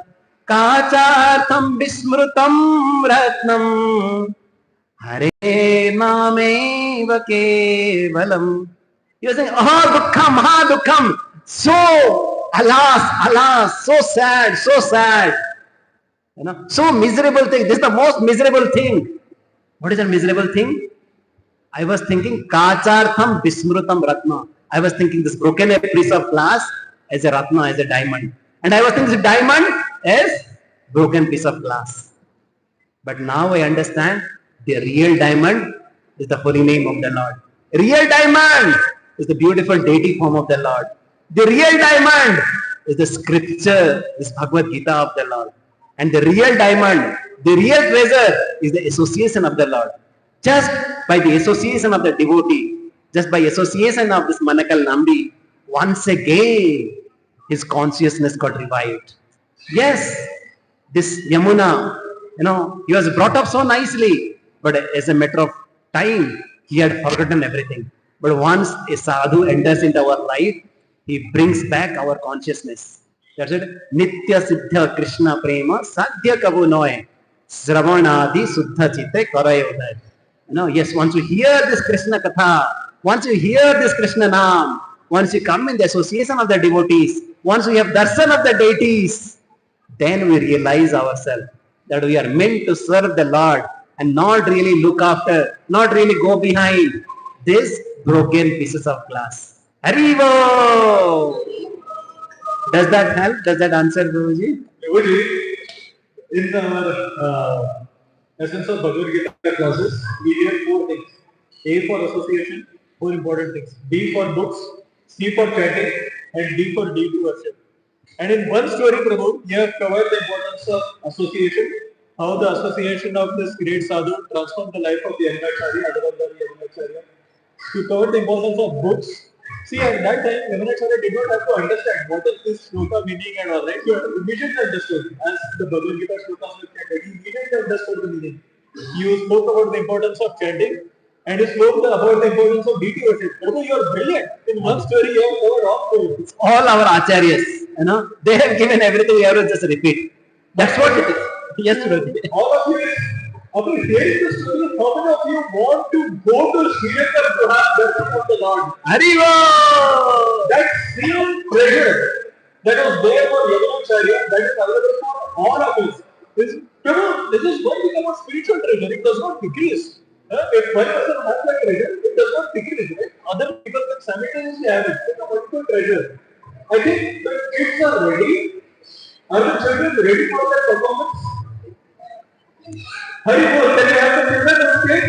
kachartham vismrutam ratnam hare nameva kevalam. He was saying, oh dukkham mahadukham. So, alas, so sad. So miserable thing. This is the most miserable thing. What is that miserable thing? I was thinking, Kachartham Vismrutam Ratna. I was thinking this broken piece of glass as a Ratna, as a diamond. And I was thinking this diamond as broken piece of glass. But now I understand the real diamond is the holy name of the Lord. Real diamond is the beautiful deity form of the Lord. The real diamond is the scripture, this Bhagavad Gita of the Lord. And the real diamond, the real treasure is the association of the Lord. Just by the association of the devotee, just by association of this Manakalnambi, once again his consciousness got revived. Yes, this Yamuna, he was brought up so nicely, but as a matter of time, he had forgotten everything. But once a sadhu enters into our life, he brings back our consciousness. That's it. Nitya Siddha Krishna Prema Sadhya Kavu Noe Sravanadi Suddha Chitte Karayodai. Yes, once you hear this Krishna Katha, once you hear this Krishna Naam, once you come in the association of the devotees, once we have darshan of the deities, then we realize ourselves that we are meant to serve the Lord and not really look after, not really go behind these broken pieces of glass. Haribo! Does that help? Does that answer, Guruji? Guruji, in our essence of Bhagavad Gita classes, we hear four things. A for association, four important things. B for books, C for chanting, and D for deep worship. And in one story, Prabhu, you have covered the importance of association, how the association of this great sadhu transformed the life of the Yamunacharya, Adavandari Yamunacharya. You covered the importance of books. See, at that time, Yamunacharya did not have to understand what is this shloka meaning and all, right? You immediately understood. As the Bhagavad Gita shlokas were chanted, he immediately understood the meaning. You spoke about the importance of chanting, and you spoke about the importance of deity worship. Prabhu, you are brilliant. In one story, you have covered all four. It's all our acharyas, they have given everything, we have to just repeat. That's what it is. Yes, Guruji. All of you, after hearing the story, how many of you want to go to Sri Lanka to have darshan of the Lord? Haribo! That same treasure that was there for Yamunacharya, that is available for all of us. This is going to become a spiritual treasure. It does not decrease. If one person has that treasure, it does not decrease. Right? Other people can simultaneously have it. It's a wonderful treasure. I think the kids are ready. Are the children ready for that performance? Haribol, can you have the children on stage?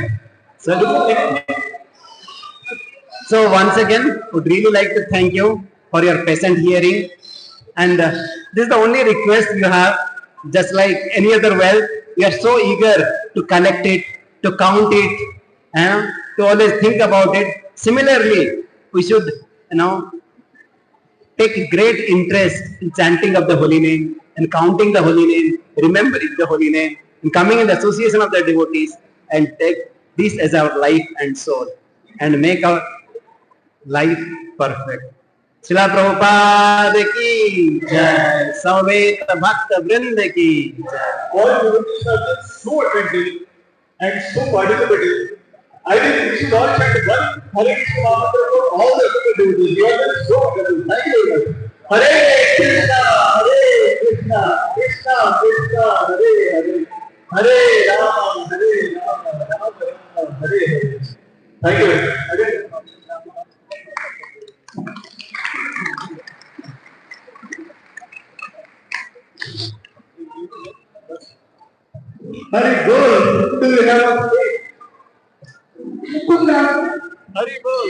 So once again, would really like to thank you for your patient hearing. And this is the only request you have. Just like any other wealth, we are so eager to collect it, to count it, to always think about it. Similarly, we should, take great interest in chanting of the holy name and counting the holy name, remembering the holy name, and coming in the association of the devotees, and take this as our life and soul, and make our life perfect. Srila Prabhupada ki jai, Savet Bhakta Vrinda ki jai. All devotees are just so attentive and so participative. I think we should all chant one Hare Krishna mantra for all the other devotees. You are just so wonderful. Thank you very much. Hare Krishna, Krishna Krishna, Hare Hare, Hare Rama, Rama Rama, Hare Hare. Thank you very much. Hari Bol, do you have a cake? Hari Bol.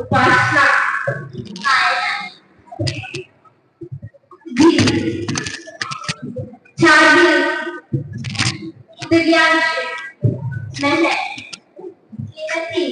Upasana, Charlie, Divyanshi, Mehmet, Linati.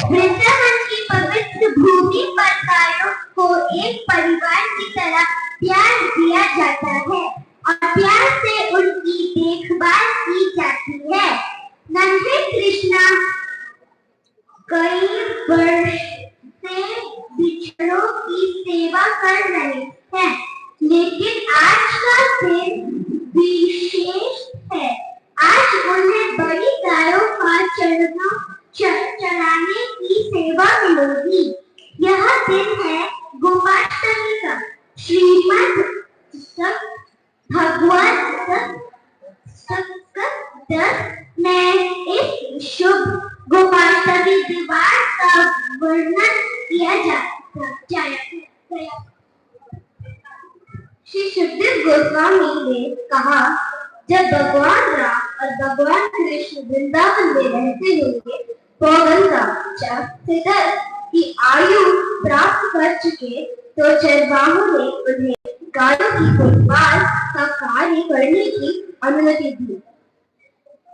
Vrindavan की पवित्र भूमि पर गायों को एक परिवार की तरह प्यार दिया जाता है और प्यार से उनकी देखभाल की जाती है। नन्हे कृष्णा कई वर्ष से बिछड़ों की सेवा कर रहे हैं, लेकिन आज का दिन विशेष है। आज उन्हें बड़ी गायों का चराने की सेवा मिलेगी। यह दिन है गोपाष्टमी का। श्रीमद् भगवत 10 में इस शुभ गोपाष्टमी की दीवार का वर्णन किया जाया गया। श्री सुखदेव गोस्वामी ने कहा, जब भगवान राम और भगवान कृष्ण वृंदावन में रहते हुए पवन राजा श्रीधर की आयु प्राप्त कर चुके तो चरवाहों ने उन्हें गायों की देखभाल का कार्य करने की अनुमति दी।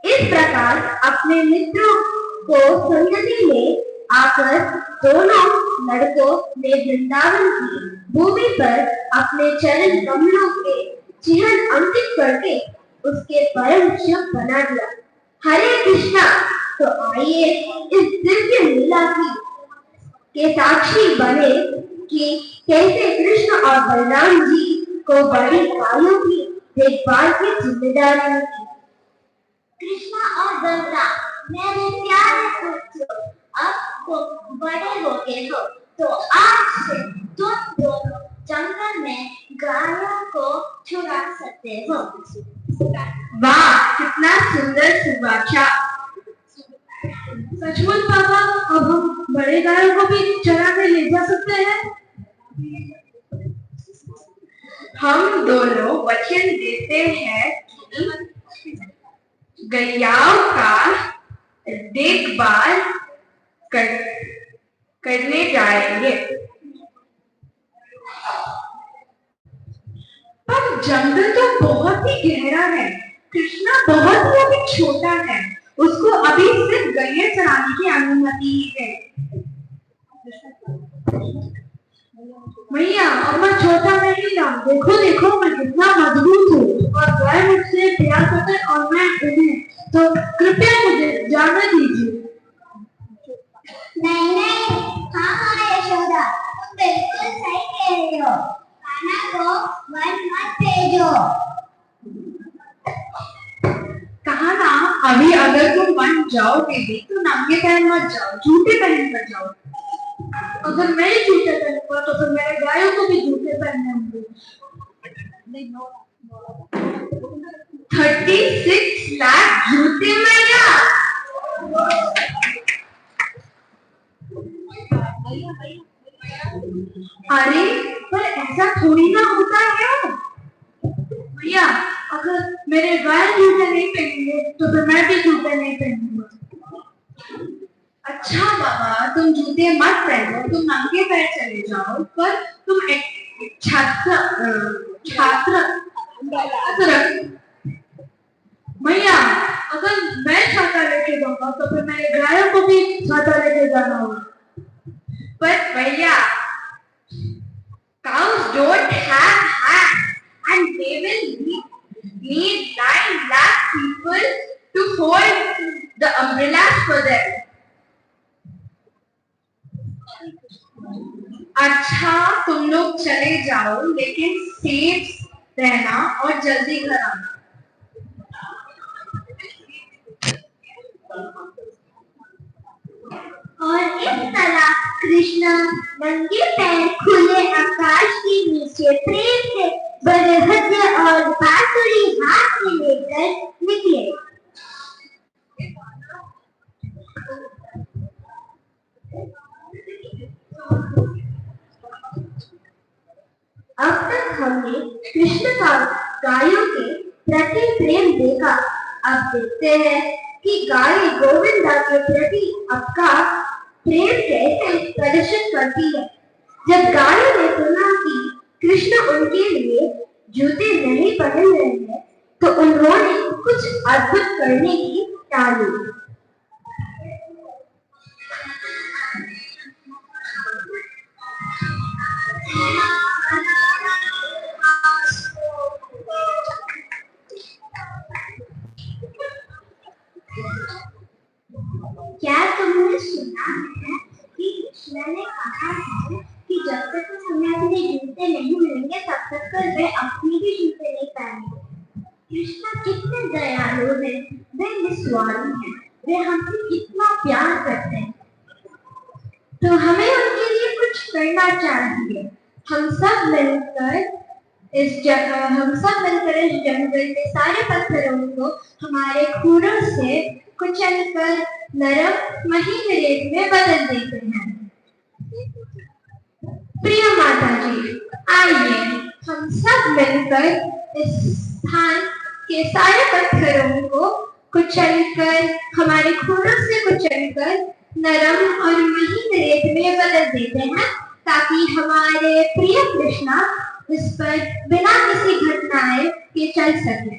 इस प्रकार अपने मित्रों को संगति में आकर दोनों लड़कों ने वृंदावन की भूमि पर अपने चरण कमलों के चिन्ह अंकित करके उसके परम शुभ बना दिया। हरे कृष्णा। तो आइए इस दिव्य लीला के साक्षी बने कि कैसे कृष्ण और बलराम जी को बड़ी गायों की देखभाल की जिम्मेदारी थी। कृष्णा और बलराम, मेरे प्यारे बच्चों, अब तुम बड़े हो गए हो तो आज से तुम दोनों जंगल में गायों को चुरा सकते हो। वाह, कितना सुंदर सुभाषा। सचमुच पापा, अब हम बड़े गायों को भी चरा कर ले जा सकते हैं? हम दोनों वचन देते हैं कि गैयाओं का देखभाल करने जाएंगे। पर जंगल तो बहुत ही गहरा है। कृष्णा बहुत ही अभी छोटा है, उसको अभी सिर्फ गैया चराने की अनुमति है। भैया, अब मैं छोटा नहीं था। देखो देखो, मैं कितना मजबूत हूँ और गाय मुझसे प्यार करते और मैं उन्हें, तो कृपया मुझे जाने दीजिए। नहीं नहीं, हाँ यशोदा, तुम बिल्कुल सही कह रही हो। कान्हा को वन मत भेजो। कहा ना, अभी अगर तुम वन जाओगे भी तो नंगे पैर मत जाओ, जूते पहन कर जाओ। अगर मैं ही जूते पहनूंगा तो फिर मेरे गायों को भी जूते पहनने होंगे। 36 लाख जूते मैया। अरे पर ऐसा थोड़ी ना होता है भैया। अगर मेरे गाय जूते नहीं पहनेंगे तो फिर मैं भी जूते नहीं पहनूंगा। अच्छा बाबा, तुम जूते मत पहनो, तुम नंगे पैर चले जाओ, पर तुम एक छात्र भैया, अगर मैं छाता लेके जाऊंगा तो फिर मेरे गायों को भी छाता लेके जाना होगा। पर भैया, cows don't have hands and they will need 9 lakh people to hold the umbrellas for them. अच्छा, तुम लोग चले जाओ, लेकिन सेफ रहना और जल्दी घर आना। और इस तरह कृष्ण नंगे पैर खुले आकाश के नीचे प्रेम से बड़े और बांसुरी हाथ में लेकर निकले। अब तक हमने कृष्ण का गायों के प्रति प्रेम देखा। अब देखते हैं कि गाय गोविंदा के प्रति आपका प्रेम कैसे प्रदर्शित करती है। जब गायों ने सुना कि कृष्ण उनके लिए जूते नहीं पहन रहे हैं तो उन्होंने कुछ अद्भुत करने की टाली। क्या तुमने सुना है कि कृष्ण ने कहा है कि जब तक हमें अपने जूते नहीं मिलेंगे तब तक वे अपने भी जूते नहीं पहनेंगे। कृष्ण कितने दयालु हैं, वे निस्वार्थी हैं, वे हमसे कितना प्यार करते हैं, तो हमें उनके लिए कुछ करना चाहिए। हम सब मिलकर हम सब मिलकर इस जंगल के सारे पत्थरों को हमारे खूरों से कुचलकर नरम महीन रेत में बदल देते हैं। प्रिय माता जी, आइए हम सब मिलकर इस स्थान के सारे पत्थरों को कुचलकर हमारे खूरों से कुचलकर नरम और महीन रेत में बदल देते हैं, ताकि हमारे प्रिय कृष्णा इस पर बिना किसी घटनाएं के चल सके।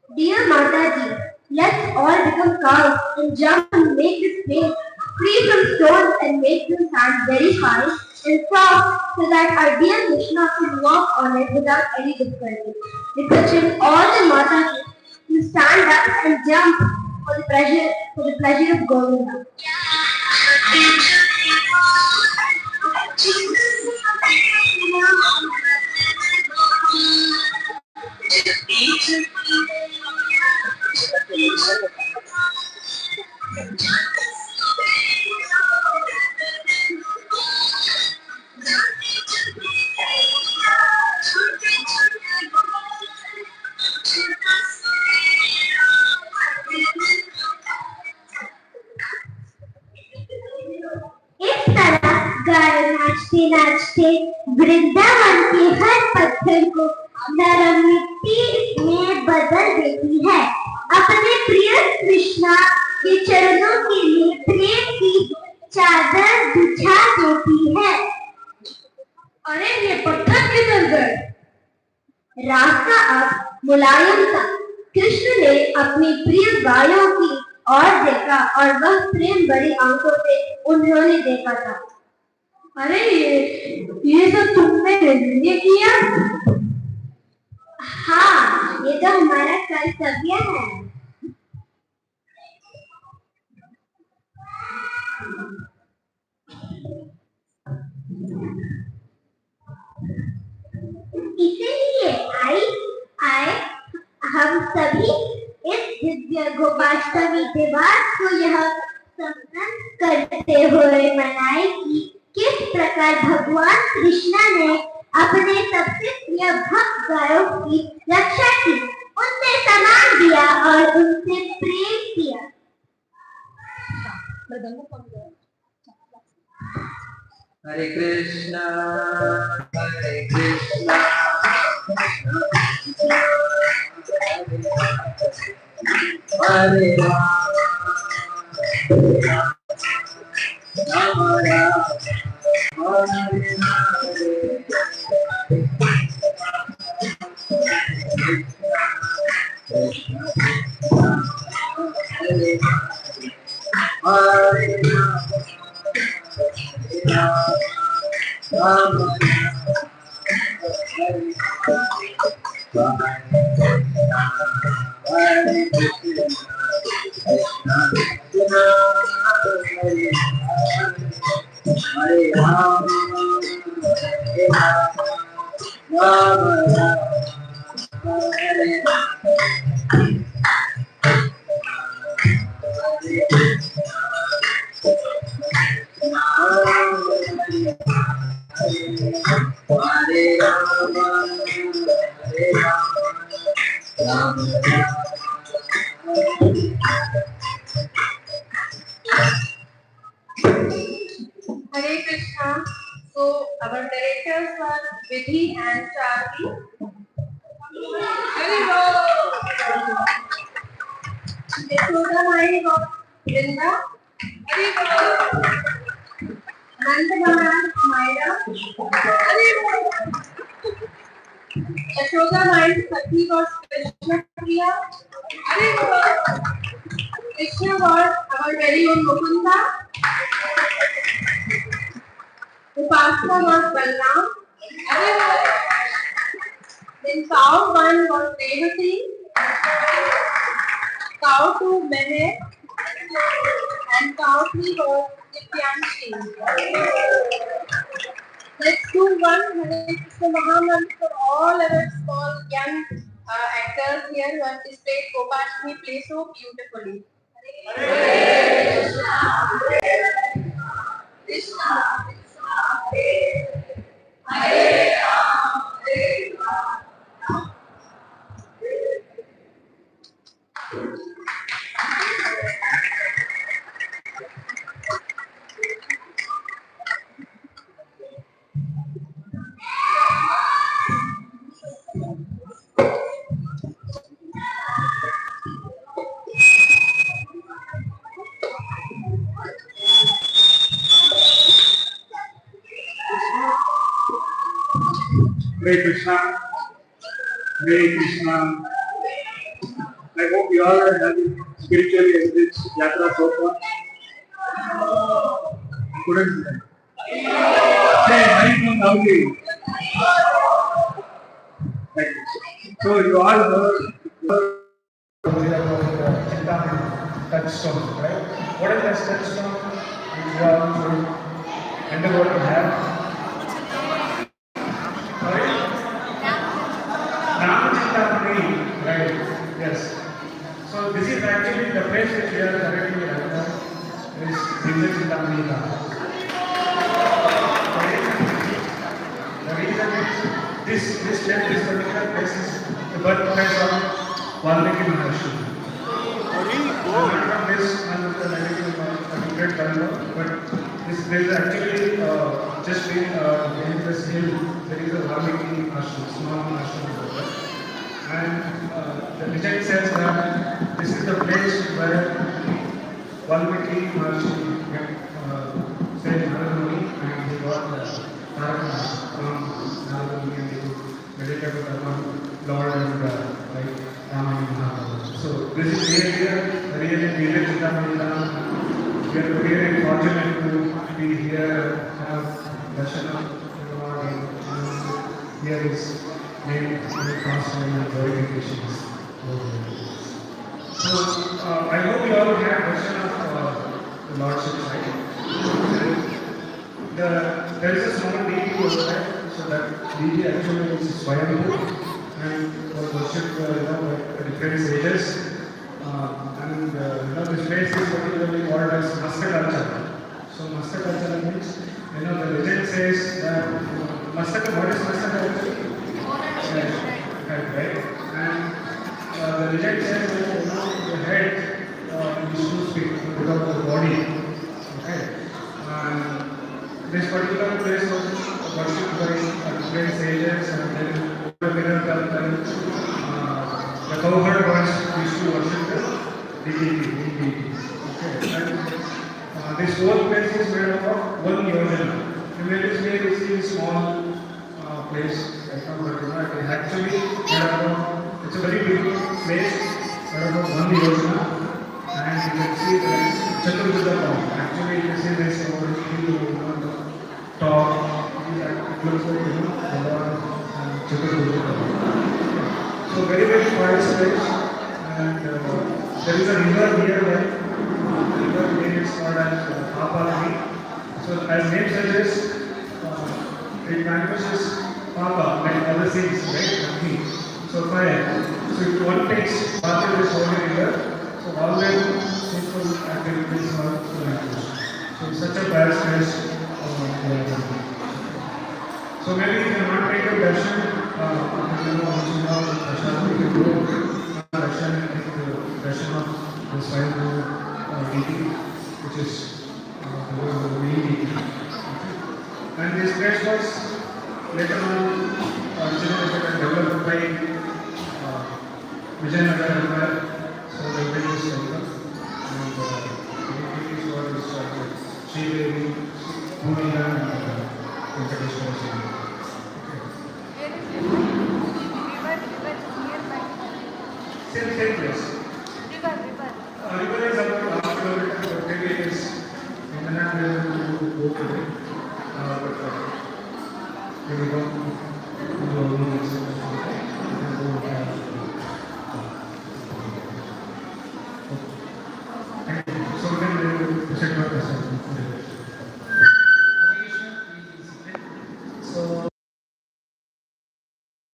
Dear Mataji, let's all become cows and jump and make this place free from stones and make them stand very high and soft so that our dear Krishna can walk on it without any difficulty. Requesting all the Mataji to stand up and jump for the pleasure of Govinda. इस तरह गाय नाचते नाचते वृंदावन के हर पत्थर को नरम मिट्टी में बदल देती है। अपने प्रिय कृष्णा के चरणों के लिए प्रेम की चादर बिछा देती है। अरे ये पत्थर किधर गए? रास्ता अब मुलायम था। कृष्ण ने अपनी प्रिय गायों की और देखा और वह प्रेम भरी आंखों से उन्होंने देखा था। अरे ये सब तुमने ये किया? हाँ, ये तो हमारा कर्तव्य है। इसीलिए आए हम सभी इस दिव्य गोपाष्टमी दिवस को यह स्मरण करते हुए मनाए कि किस प्रकार भगवान कृष्णा ने अपने सबसे प्रिय भक्त गायों की रक्षा की, उनसे सम्मान दिया और उनसे प्रेम किया। हरे कृष्णा हरे कृष्णा हरे Ram Ram Ram Hare Hare Hare Krishna. So our directors were Vidhi and Charlie. Hare Krishna. Yashoda Mai was Vrinda. Hare Krishna. Nandana Myra. Hare Krishna. Yashoda Mai's Sati was Krishna Priya. Hare Krishna. Krishna was our very own Mukunda. Upasana was Balram. Then cow 1 was Revati. Cow 2 Meher. And cow 3 was Divyanshi. Let's do one Hare Krishna Mahamantra for all our small young actors here who have displayed Gopashtami play so beautifully. Hare Krishna, Krishna, Hare Hare Ram, Hare Ram. Hare Krishna. Hare Krishna. I hope you all are having spiritually enriched yatra so far. Couldn't say very loudly. Thank you. So you all heard touchstone, right? What is that touchstone? Which you all should endeavor to have. Sorry? Ramachintamani, right? Yes. So this is actually the place which we are currently at. Is Ramachintamani. The reason is this particular place is the birthplace of Valmiki Maharshi. Not from this and the great Kalma, but this is actually just being in this hill. There is a Valmiki Maharshi, small Maharshi. And the legend says that this is the place where Valmiki Maharshi stayed in Haranamuni and he got Tarakana from Haranamuni and he meditated upon Lord and Ramani Mahaprabhu. So this is really village Chitamani. We are very fortunate to be here, have darshan of Lord and here is name and constant and glorifications. So I hope you all have darshan of the Lordship side. There is a small deity over there, so that deity actually is Swayambhu and was worshipped at different stages. This place is particularly called as Mastakacha. So Mastakacha means, the legend says that Mastaka, what is Mastakacha? Right? And the legend says that the head is too big because of the body. Okay? And this particular place was worshipped by different sages, and then the cowherd was used to worship the deity. Okay. And this whole place is made up of one yojana. You may just say this is a small place, but actually it's a very big place, made up of one yojana, and you can see the Chaturbuddha form. Actually, you can see this over the top. It looks like the Lord and Chaturbuddha. So very quiet space, and there is a river here. The river name is called as Apalani. So as name suggests, it manifests Papa, like other things, right? Agni. So fire. So if one takes part of this holy river, so all the sinful activities are manifest. So it's such a vast space. So maybe you cannot take a darshan. Darshan of the Swayambhu deity, which is the main deity. And this place was later on originated and developed by Vijayanagar Empire. So they built this temple, and the deities were Sridevi, Bhumila, and Venkateshwara. Same place. River is about half kilometer, but maybe it is in the hand to go to it. But here we go.